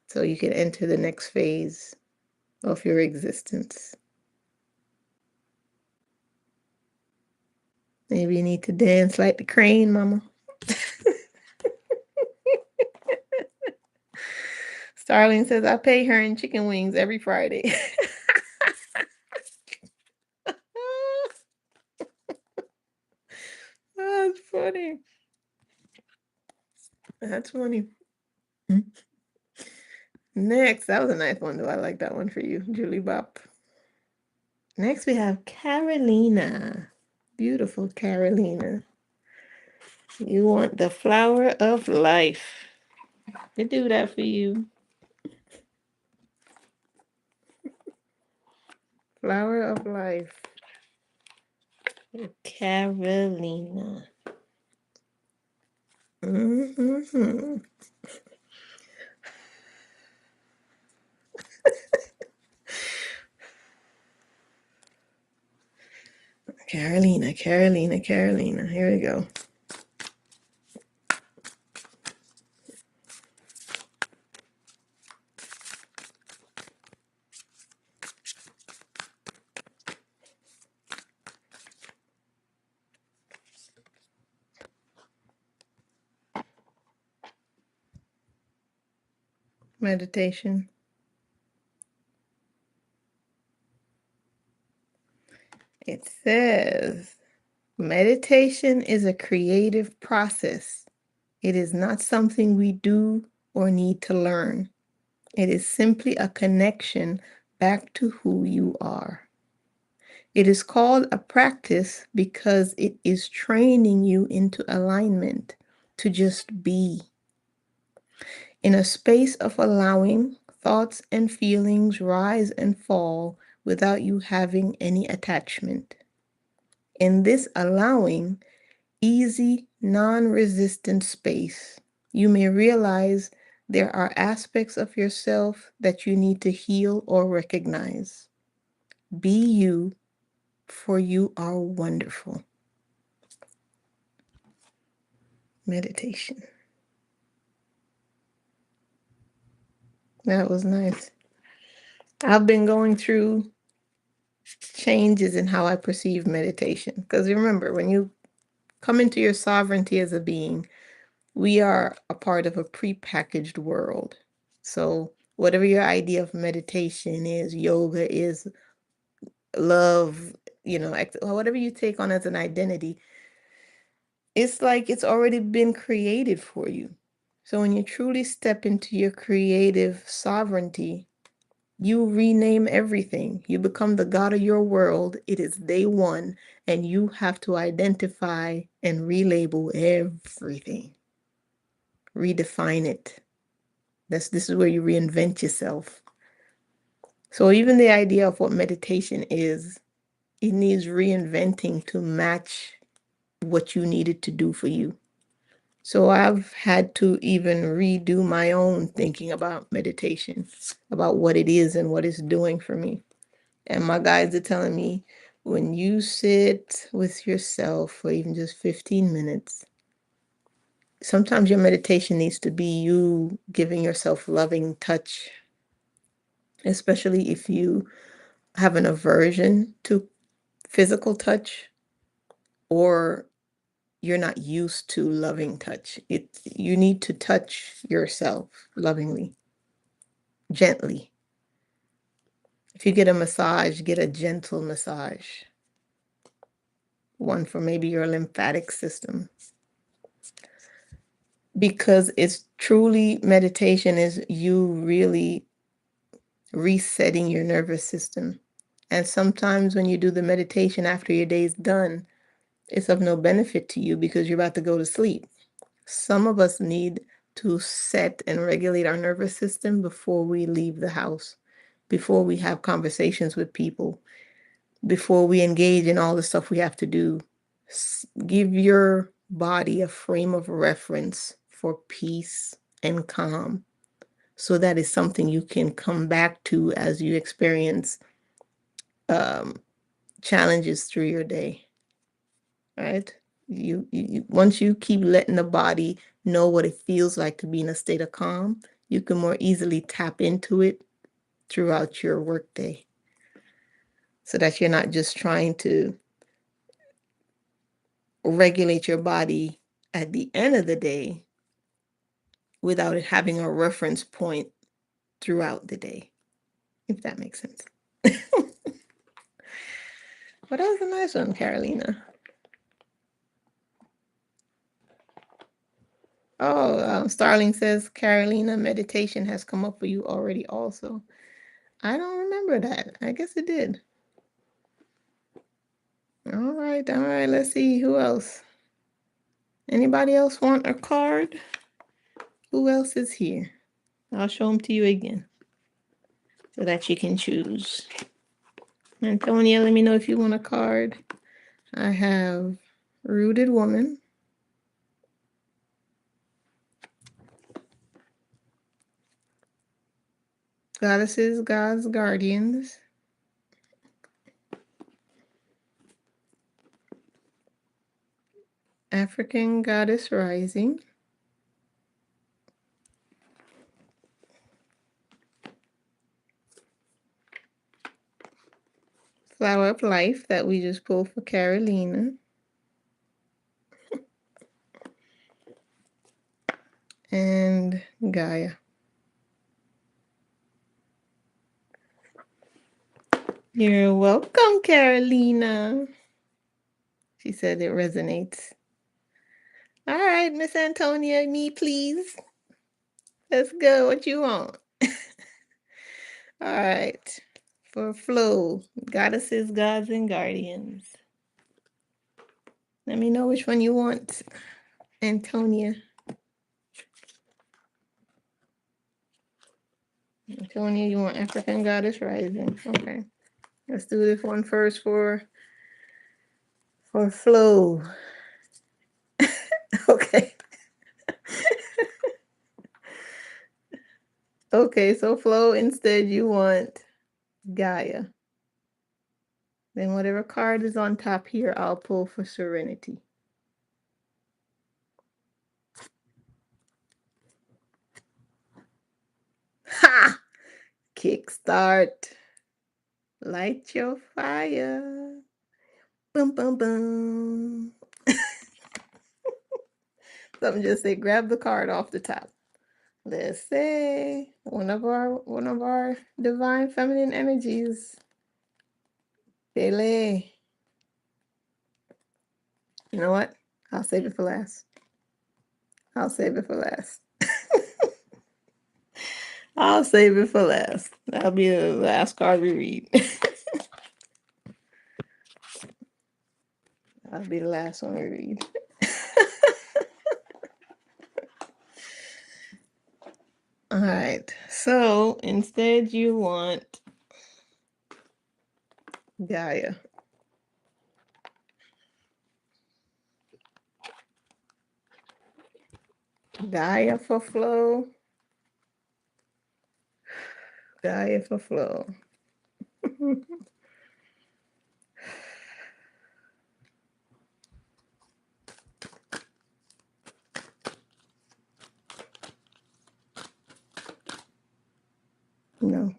So you can enter the next phase of your existence. Maybe you need to dance like the crane, mama. Starling says, I pay her in chicken wings every Friday. That's funny. That's funny. Next, that was a nice one, though. I like that one for you, Julie Bop. Next, we have Carolina. Beautiful Carolina. You want the flower of life. to do that for you. Flower of Life. Carolina. Mm-hmm. Carolina, Carolina, Carolina. Here we go. Meditation. It says meditation is a creative process. It is not something we do or need to learn. It is simply a connection back to who you are. It is called a practice because it is training you into alignment to just be in a space of allowing thoughts and feelings rise and fall without you having any attachment. In this allowing, easy, non resistant space, you may realize there are aspects of yourself that you need to heal or recognize. Be you, for you are wonderful. Meditation. That was nice. I've been going through changes in how I perceive meditation. Because remember, when you come into your sovereignty as a being, we are a part of a prepackaged world. So, whatever your idea of meditation is, yoga is, love, whatever you take on as an identity, it's like it's already been created for you. So, when you truly step into your creative sovereignty, you rename everything. You become the God of your world. It is day one, and you have to identify and relabel everything, redefine it. This is where you reinvent yourself. So even the idea of what meditation is, it needs reinventing to match what you needed to do for you. So I've had to even redo my own thinking about meditation, about what it is and what it's doing for me. And my guides are telling me when you sit with yourself for even just 15 minutes, sometimes your meditation needs to be you giving yourself loving touch, especially if you have an aversion to physical touch or you're not used to loving touch. You need to touch yourself lovingly, gently. If you get a massage, get a gentle massage. One for maybe your lymphatic system. Because it's truly meditation is you really resetting your nervous system. And sometimes when you do the meditation after your day's done, it's of no benefit to you because you're about to go to sleep. Some of us need to set and regulate our nervous system before we leave the house, before we have conversations with people, before we engage in all the stuff we have to do. Give your body a frame of reference for peace and calm so that is something you can come back to as you experience challenges through your day, right? Once you keep letting the body know what it feels like to be in a state of calm, you can more easily tap into it throughout your workday so that you're not just trying to regulate your body at the end of the day without it having a reference point throughout the day, if that makes sense. But that was a nice one, Carolina. Oh, Starling says, Carolina, meditation has come up for you already also. I don't remember that. I guess it did. All right, let's see who else. Anybody else want a card? Who else is here? I'll show them to you again so that you can choose. Antonia, let me know if you want a card. I have Rooted Woman, Goddesses, Gods, Guardians, African Goddess Rising, Flower of Life that we just pulled for Carolina, and Gaia. You're welcome, Carolina. She said it resonates. All right, Miss Antonia, me please. Let's go. What you want? All right. For flow, goddesses, gods, and guardians. Let me know which one you want, Antonia. Antonia, you want African Goddess Rising. Okay. Let's do this one first for flow. Okay. Okay, so flow instead you want Gaia. Then whatever card is on top here, I'll pull for Serenity. Ha! Kickstart. Light your fire. Boom, boom, boom. Something just say grab the card off the top. Let's say one of our divine feminine energies. Pele. You know what? I'll save it for last. I'll save it for last. I'll save it for last. That'll be the last card we read. That'll be the last one we read. All right. So instead, you want Gaia. Gaia for flow. Gaia for flow. No.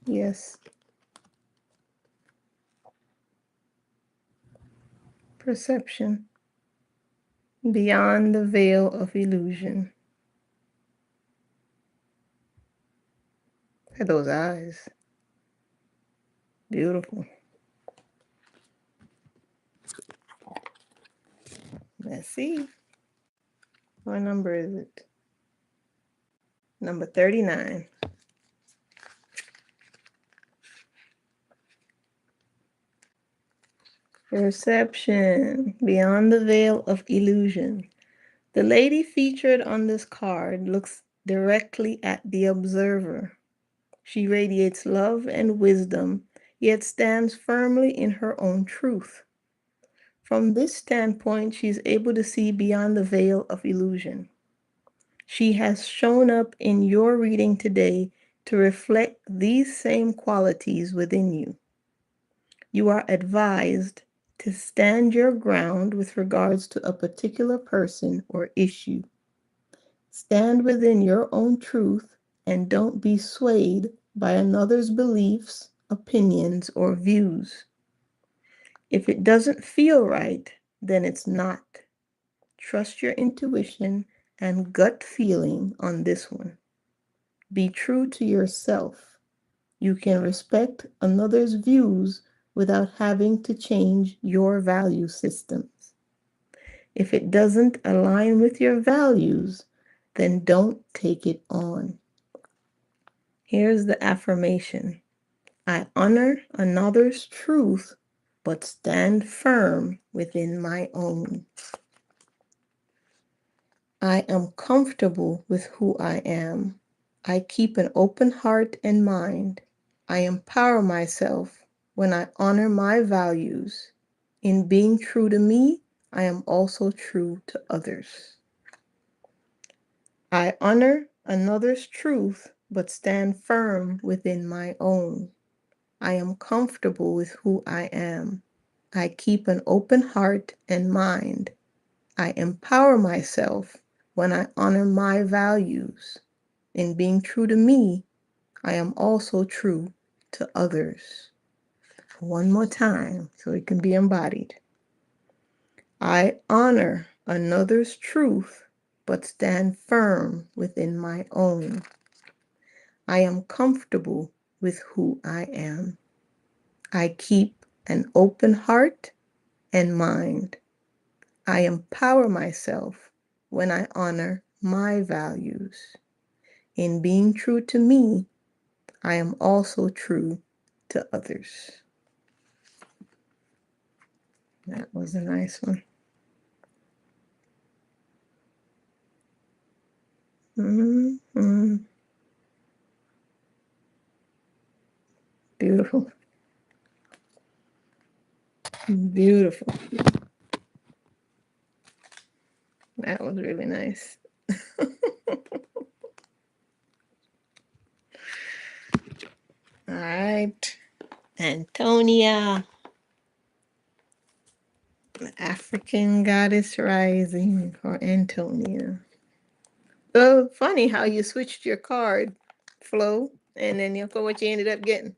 Yes. Perception. Beyond the veil of illusion. Look at those eyes. Beautiful. Let's see. What number is it? Number 39. Perception. Beyond the veil of illusion. The lady featured on this card looks directly at the observer. She radiates love and wisdom, yet stands firmly in her own truth. From this standpoint, she's able to see beyond the veil of illusion. She has shown up in your reading today to reflect these same qualities within you. You are advised to stand your ground with regards to a particular person or issue. Stand within your own truth and don't be swayed by another's beliefs, opinions, or views. If it doesn't feel right, then it's not. Trust your intuition and gut feeling on this one. Be true to yourself. You can respect another's views without having to change your value systems. If it doesn't align with your values, then don't take it on. Here's the affirmation. I honor another's truth but stand firm within my own. I am comfortable with who I am. I keep an open heart and mind. I empower myself when I honor my values. In being true to me, I am also true to others. I honor another's truth, but stand firm within my own. I am comfortable with who I am. I keep an open heart and mind. I empower myself when I honor my values. In being true to me, I am also true to others. One more time so it can be embodied. I honor another's truth, but stand firm within my own. I am comfortable with who I am. I keep an open heart and mind. I empower myself when I honor my values. In being true to me, I am also true to others. That was a nice one. Mm-hmm. Beautiful. Beautiful. That was really nice. All right. Antonia, African goddess rising for Antonia. So funny how you switched your card flow and then look what you ended up getting.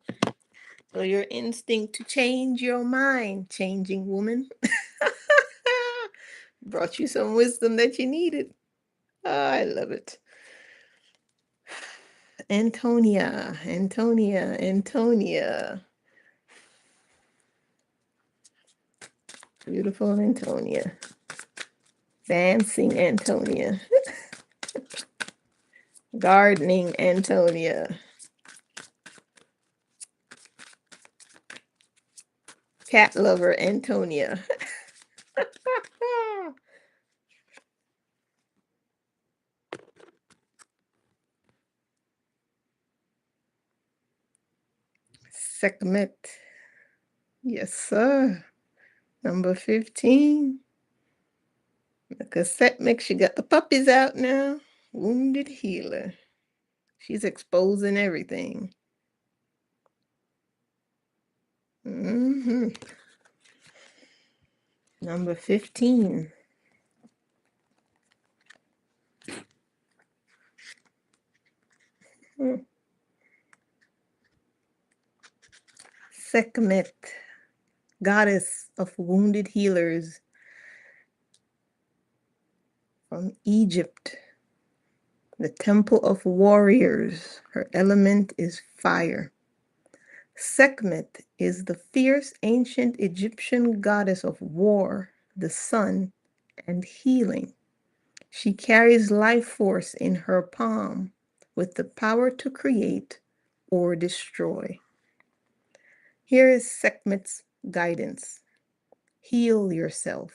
So your instinct to change your mind, changing woman, brought you some wisdom that you needed. Oh, I love it. Antonia, Antonia, Antonia. Beautiful Antonia. Dancing Antonia. Gardening Antonia. Cat lover Antonia. Sekhmet. Yes, sir. Number 15. The cassette mix. She got the puppies out now. Wounded healer. She's exposing everything. Mm-hmm. Number 15. Sekhmet, goddess of wounded healers from Egypt, the temple of warriors. Her element is fire. Sekhmet is the fierce ancient Egyptian goddess of war, the sun, and healing. She carries life force in her palm with the power to create or destroy. Here is Sekhmet's guidance. Heal yourself.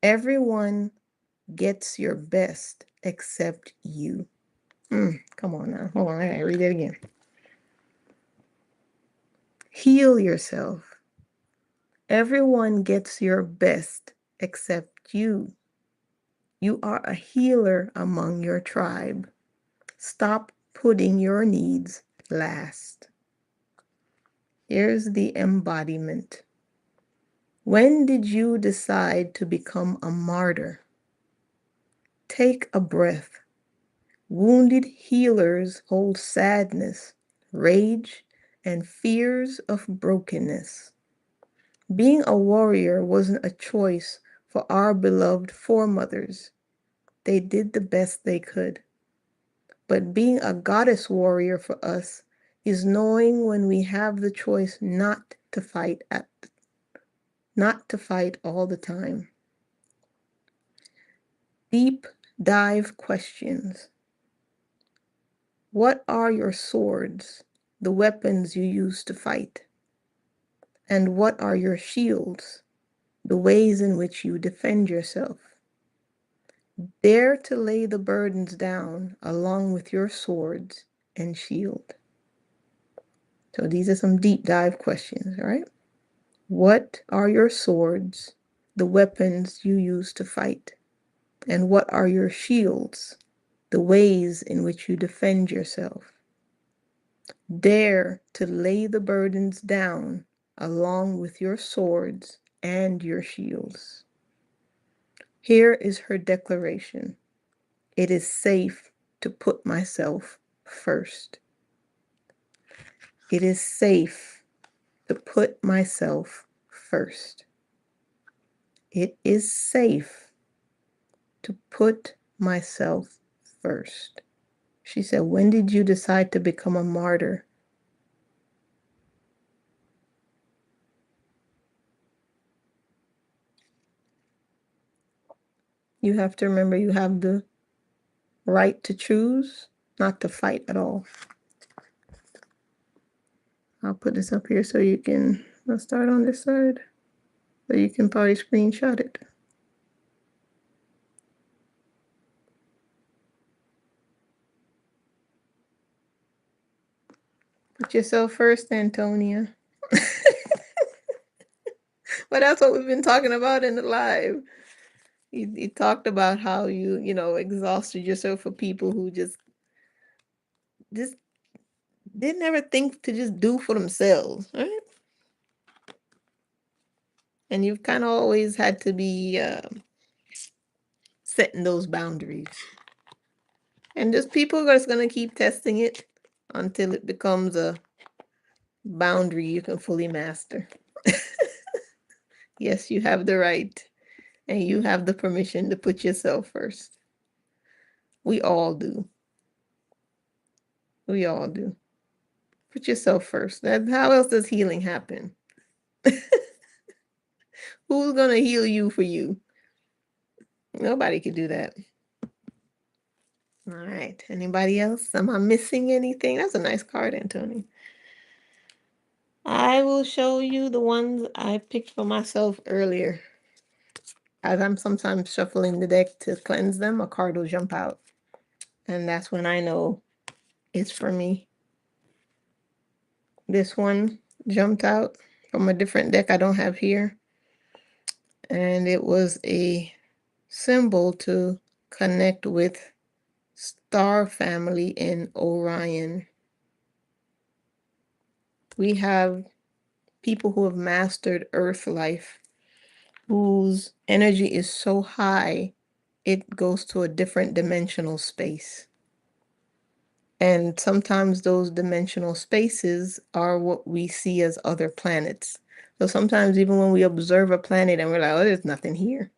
Everyone gets your best except you. Come on now. Hold on. I gotta read it again. Heal yourself. Everyone gets your best except you. You are a healer among your tribe. Stop putting your needs last. Here's the embodiment. When did you decide to become a martyr? Take a breath. Wounded healers hold sadness, rage, and fears of brokenness. Being a warrior wasn't a choice for our beloved foremothers. They did the best they could. But being a goddess warrior for us is knowing when we have the choice not to fight all the time. Deep dive questions. What are your swords, the weapons you use to fight? And what are your shields? The ways in which you defend yourself. Dare to lay the burdens down along with your swords and shield. So these are some deep dive questions, all right? What are your swords, the weapons you use to fight? And what are your shields, the ways in which you defend yourself? Dare to lay the burdens down along with your swords and your shields. Here is her declaration. It is safe to put myself first. It is safe to put myself first. It is safe to put myself first. She said, when did you decide to become a martyr? You have to remember you have the right to choose not to fight at all. I'll put this up here so you can, I'll start on this side, so you can probably screenshot it. Put yourself first, Antonia. But that's what we've been talking about in the live. You talked about how you know, exhausted yourself for people who just didn't ever think to just do for themselves, right? And you've kind of always had to be setting those boundaries. And just people are just going to keep testing it until it becomes a boundary you can fully master. Yes, you have the right and you have the permission to put yourself first. We all do. We all do. Put yourself first. How else does healing happen? Who's going to heal you for you? Nobody could do that. All right. Anybody else? Am I missing anything? That's a nice card, Anthony. I will show you the ones I picked for myself earlier. As I'm sometimes shuffling the deck to cleanse them, a card will jump out. And that's when I know it's for me. This one jumped out from a different deck I don't have here. And it was a symbol to connect with star family in Orion. We have people who have mastered earth life, whose energy is so high, it goes to a different dimensional space. And sometimes those dimensional spaces are what we see as other planets. So sometimes even when we observe a planet and we're like, oh, there's nothing here.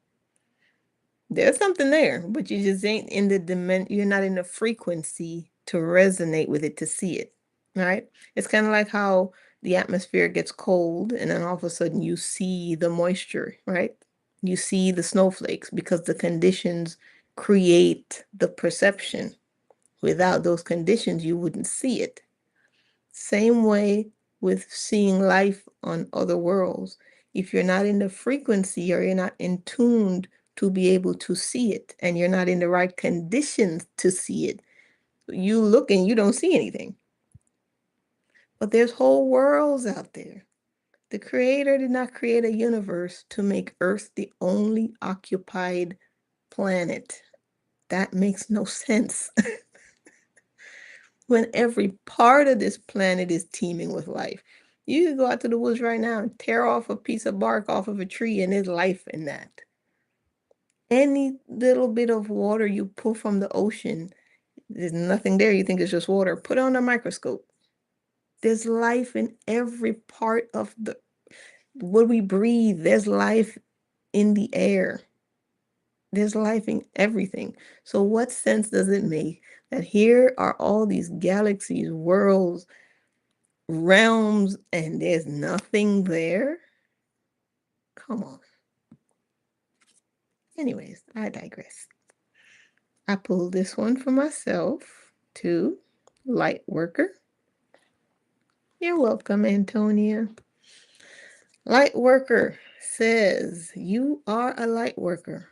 There's something there, but you just ain't in the you're not in the frequency to resonate with it, to see it, right? It's kind of like how the atmosphere gets cold and then all of a sudden you see the moisture, right? You see the snowflakes because the conditions create the perception. Without those conditions, you wouldn't see it. Same way with seeing life on other worlds. If you're not in the frequency or you're not in tuned to be able to see it, and you're not in the right conditions to see it, you look and you don't see anything. But there's whole worlds out there. The Creator did not create a universe to make Earth the only occupied planet. That makes no sense. When every part of this planet is teeming with life. You can go out to the woods right now and tear off a piece of bark off of a tree, and there's life in that. Any little bit of water you pull from the ocean, there's nothing there. You think it's just water. Put it on a microscope. There's life in every part of what we breathe. There's life in the air. There's life in everything. So what sense does it make that here are all these galaxies, worlds, realms, and there's nothing there? Come on. Anyways, I digress. I pulled this one for myself too. Light worker. You're welcome, Antonia. Light worker says, you are a light worker.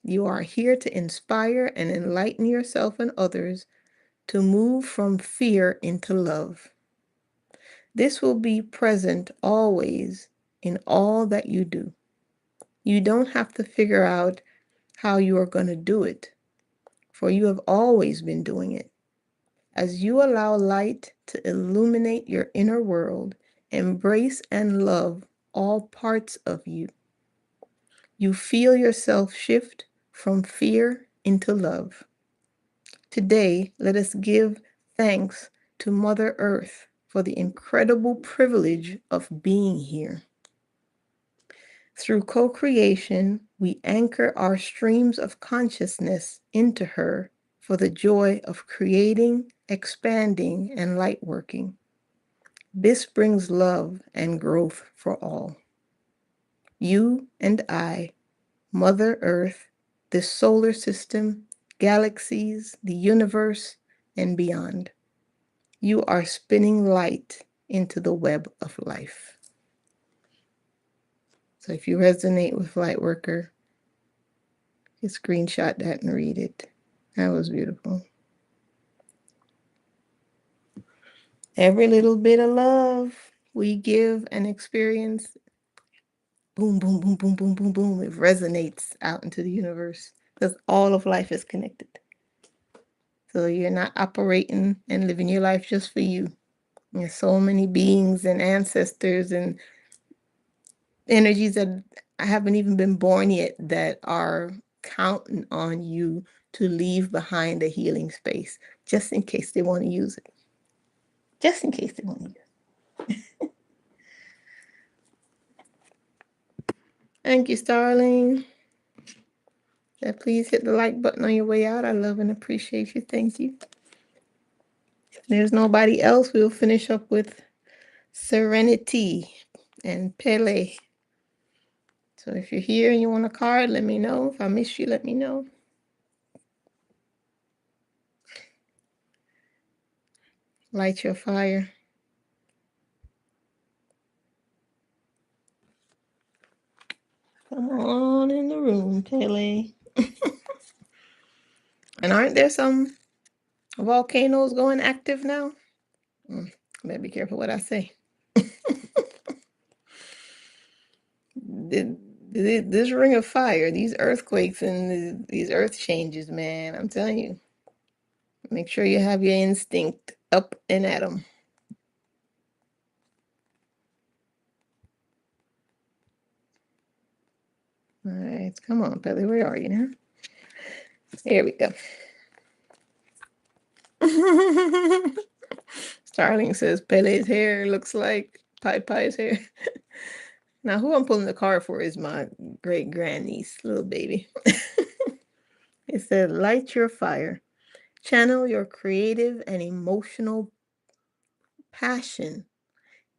You are here to inspire and enlighten yourself and others to move from fear into love. This will be present always in all that you do. You don't have to figure out how you are going to do it, for you have always been doing it. As you allow light to illuminate your inner world, embrace and love all parts of you. You feel yourself shift from fear into love. Today, let us give thanks to Mother Earth for the incredible privilege of being here. Through co creation, we anchor our streams of consciousness into her for the joy of creating, expanding, and light working. This brings love and growth for all. You and I, Mother Earth, the solar system, galaxies, the universe, and beyond. You are spinning light into the web of life. So if you resonate with Lightworker, you screenshot that and read it. That was beautiful. Every little bit of love we give and experience, boom, boom, boom, boom, boom, boom, boom, it resonates out into the universe because all of life is connected. So you're not operating and living your life just for you. There's so many beings and ancestors and energies that I haven't even been born yet that are counting on you to leave behind a healing space just in case they want to use it. Just in case they want to use it. Thank you, Starling. Yeah, please hit the like button on your way out. I love and appreciate you. Thank you. If there's nobody else, we'll finish up with Serenity and Pele. So if you're here and you want a card, let me know. If I miss you, let me know. Light your fire. Come on in the room, Pele. And aren't there some volcanoes going active now? Better be careful what I say. This ring of fire, these earthquakes and these earth changes, man, I'm telling you. Make sure you have your instinct up and at them. All right, come on, Pele, where are you now? Here we go. Starling says Pele's hair looks like Pai Pai's hair. Now, who I'm pulling the card for is my great grandniece, little baby. It said, light your fire. Channel your creative and emotional passion.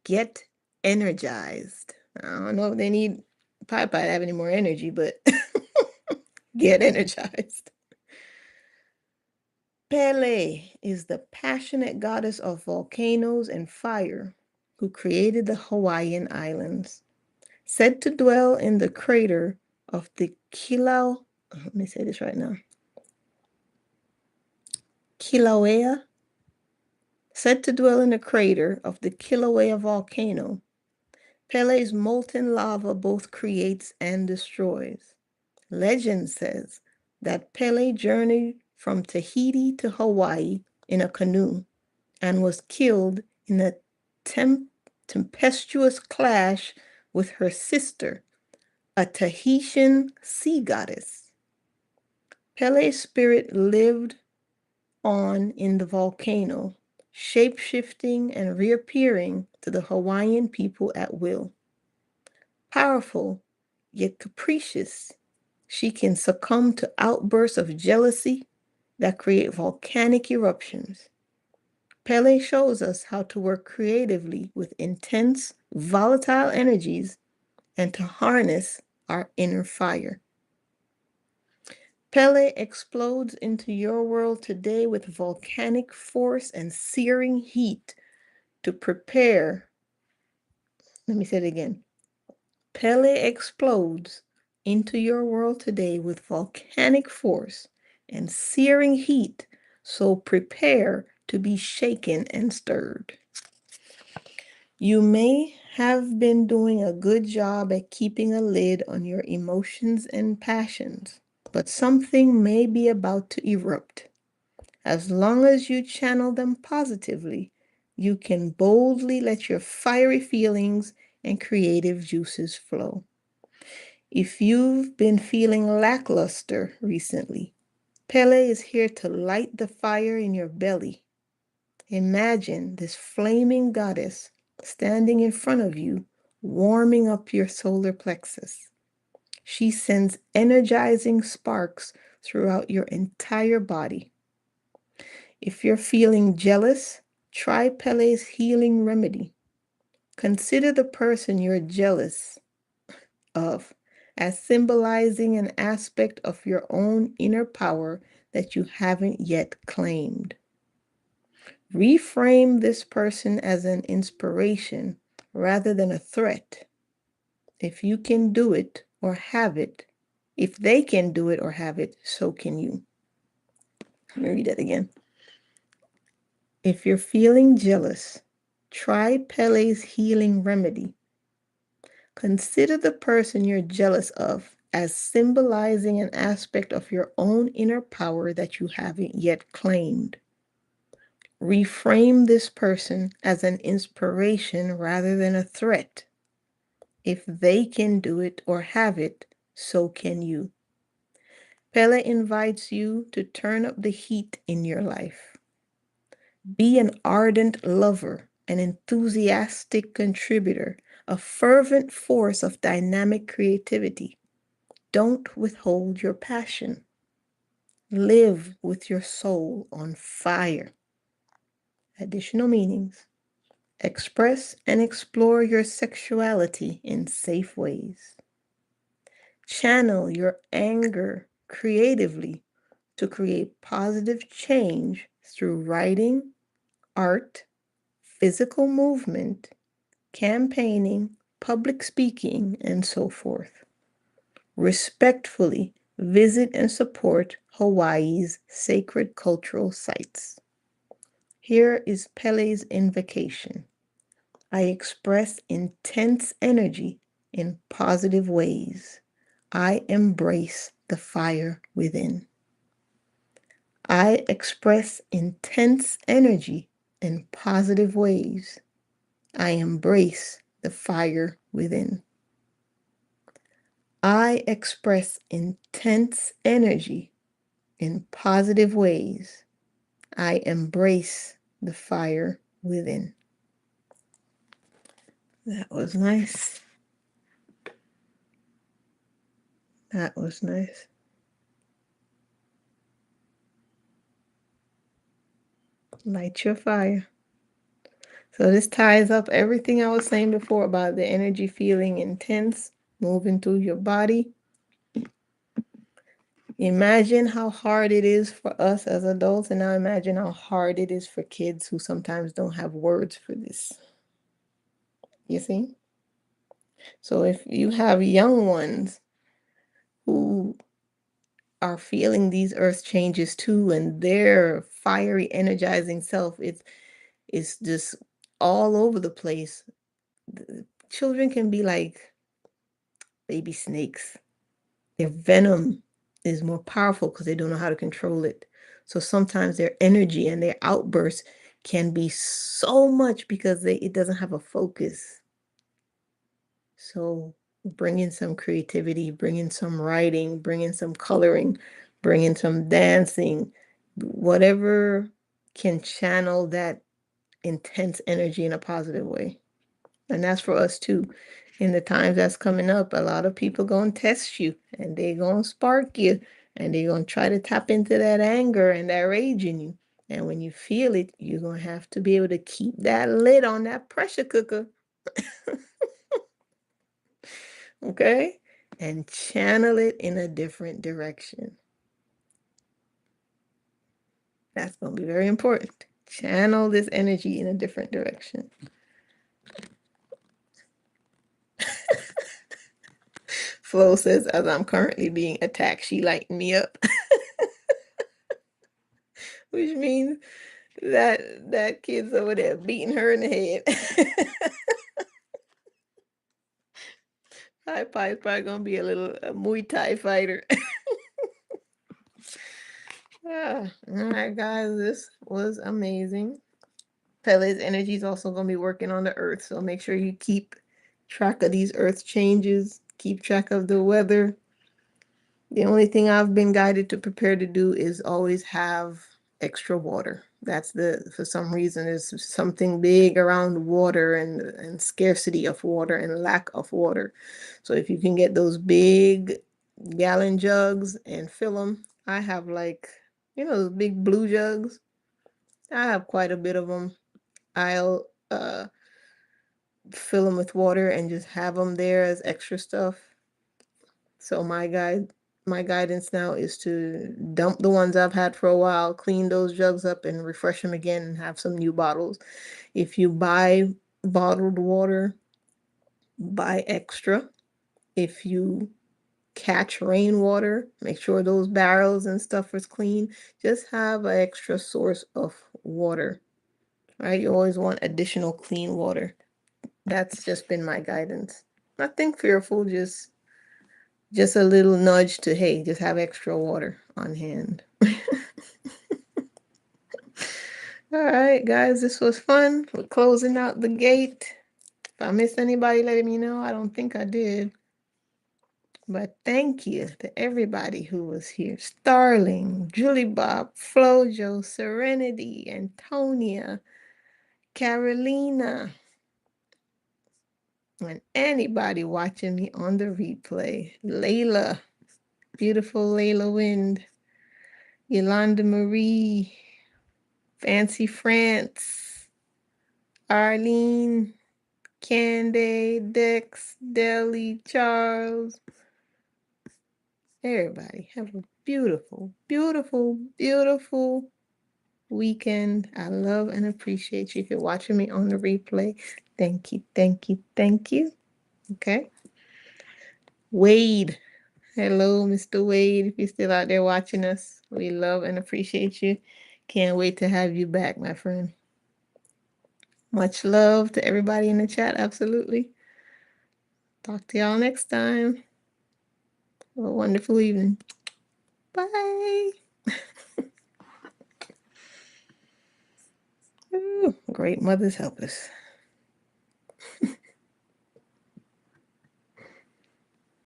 Get energized. I don't know if they need Pai Pai to have any more energy, but get energized. Pele is the passionate goddess of volcanoes and fire who created the Hawaiian Islands. Said to dwell in the crater of the let me say this right now. Kilauea, said to dwell in the crater of the Kilauea volcano, Pele's molten lava both creates and destroys. Legend says that Pele journeyed from Tahiti to Hawaii in a canoe and was killed in a tempestuous clash with her sister, a Tahitian sea goddess. Pele's spirit lived on in the volcano, shape-shifting and reappearing to the Hawaiian people at will. Powerful, yet capricious, she can succumb to outbursts of jealousy that create volcanic eruptions. Pele shows us how to work creatively with intense, volatile energies and to harness our inner fire. Pele explodes into your world today with volcanic force and searing heat to prepare. Let me say it again. Pele explodes into your world today with volcanic force and searing heat, so prepare to be shaken and stirred. You may have been doing a good job at keeping a lid on your emotions and passions, but something may be about to erupt. As long as you channel them positively, you can boldly let your fiery feelings and creative juices flow. If you've been feeling lackluster recently, Pele is here to light the fire in your belly. Imagine this flaming goddess standing in front of you, warming up your solar plexus. She sends energizing sparks throughout your entire body. If you're feeling jealous, try Pele's healing remedy. Consider the person you're jealous of as symbolizing an aspect of your own inner power that you haven't yet claimed. Reframe this person as an inspiration rather than a threat. If you can do it or have it, if they can do it or have it, so can you. Let me read that again. If you're feeling jealous, try Pele's healing remedy. Consider the person you're jealous of as symbolizing an aspect of your own inner power that you haven't yet claimed. Reframe this person as an inspiration rather than a threat. If they can do it or have it, so can you. Pele invites you to turn up the heat in your life. Be an ardent lover, an enthusiastic contributor, a fervent force of dynamic creativity. Don't withhold your passion. Live with your soul on fire. Additional meanings. Express and explore your sexuality in safe ways. Channel your anger creatively to create positive change through writing, art, physical movement, campaigning, public speaking, and so forth. Respectfully visit and support Hawaii's sacred cultural sites. Here is Pele's invocation. I express intense energy in positive ways. I embrace the fire within. I express intense energy in positive ways. I embrace the fire within. I express intense energy in positive ways. I embrace the fire within. That was nice. That was nice. Light your fire. So this ties up everything I was saying before about the energy feeling intense, moving through your body. Imagine how hard it is for us as adults, and now imagine how hard it is for kids who sometimes don't have words for this. You see? So if you have young ones who are feeling these earth changes too, and their fiery, energizing self, it's just all over the place. The children can be like baby snakes. Their venom is more powerful because they don't know how to control it. So sometimes their energy and their outbursts can be so much because it doesn't have a focus. So bring in some creativity, bring in some writing, bring in some coloring, bring in some dancing, whatever can channel that intense energy in a positive way. And that's for us too. In the times that's coming up, a lot of people gonna test you and they gonna spark you and they gonna try to tap into that anger and that rage in you. And when you feel it, you're gonna have to be able to keep that lid on that pressure cooker. Okay? And channel it in a different direction. That's gonna be very important. Channel this energy in a different direction. Flo says, as I'm currently being attacked, she lightened me up, which means that kid's over there beating her in the head. Pie is probably gonna be a Muay Thai fighter. All right, guys, this was amazing. Pele's energy is also going to be working on the earth, so make sure you keep track of these earth changes, keep track of the weather. The only thing I've been guided to prepare to do is always have extra water. For some reason, there's something big around water and scarcity of water and lack of water. So if you can get those big gallon jugs and fill them, I have those big blue jugs. I have quite a bit of them. I'll fill them with water and just have them there as extra stuff. So my guidance now is to dump the ones I've had for a while, clean those jugs up and refresh them again and have some new bottles. If you buy bottled water, buy extra. If you catch rainwater, make sure those barrels and stuff is clean. Just have an extra source of water. Right? You always want additional clean water. That's just been my guidance. Nothing fearful, just a little nudge to, hey, just have extra water on hand. All right, guys, this was fun. We're closing out the gate. If I missed anybody, let me know. I don't think I did. But thank you to everybody who was here. Starling, Julie Bob, Flojo, Serenity, Antonia, Carolina, and anybody watching me on the replay. Layla, beautiful Layla Wind, Yolanda Marie, Fancy France, Arlene, Candy, Dex, Deli, Charles. Everybody have a beautiful, beautiful, beautiful weekend. I love and appreciate you. If you're watching me on the replay, thank you, thank you, thank you. Okay. Wade. Hello, Mr. Wade. If you're still out there watching us, we love and appreciate you. Can't wait to have you back, my friend. Much love to everybody in the chat. Absolutely. Talk to y'all next time. Have a wonderful evening. Bye. Ooh, great mothers help us.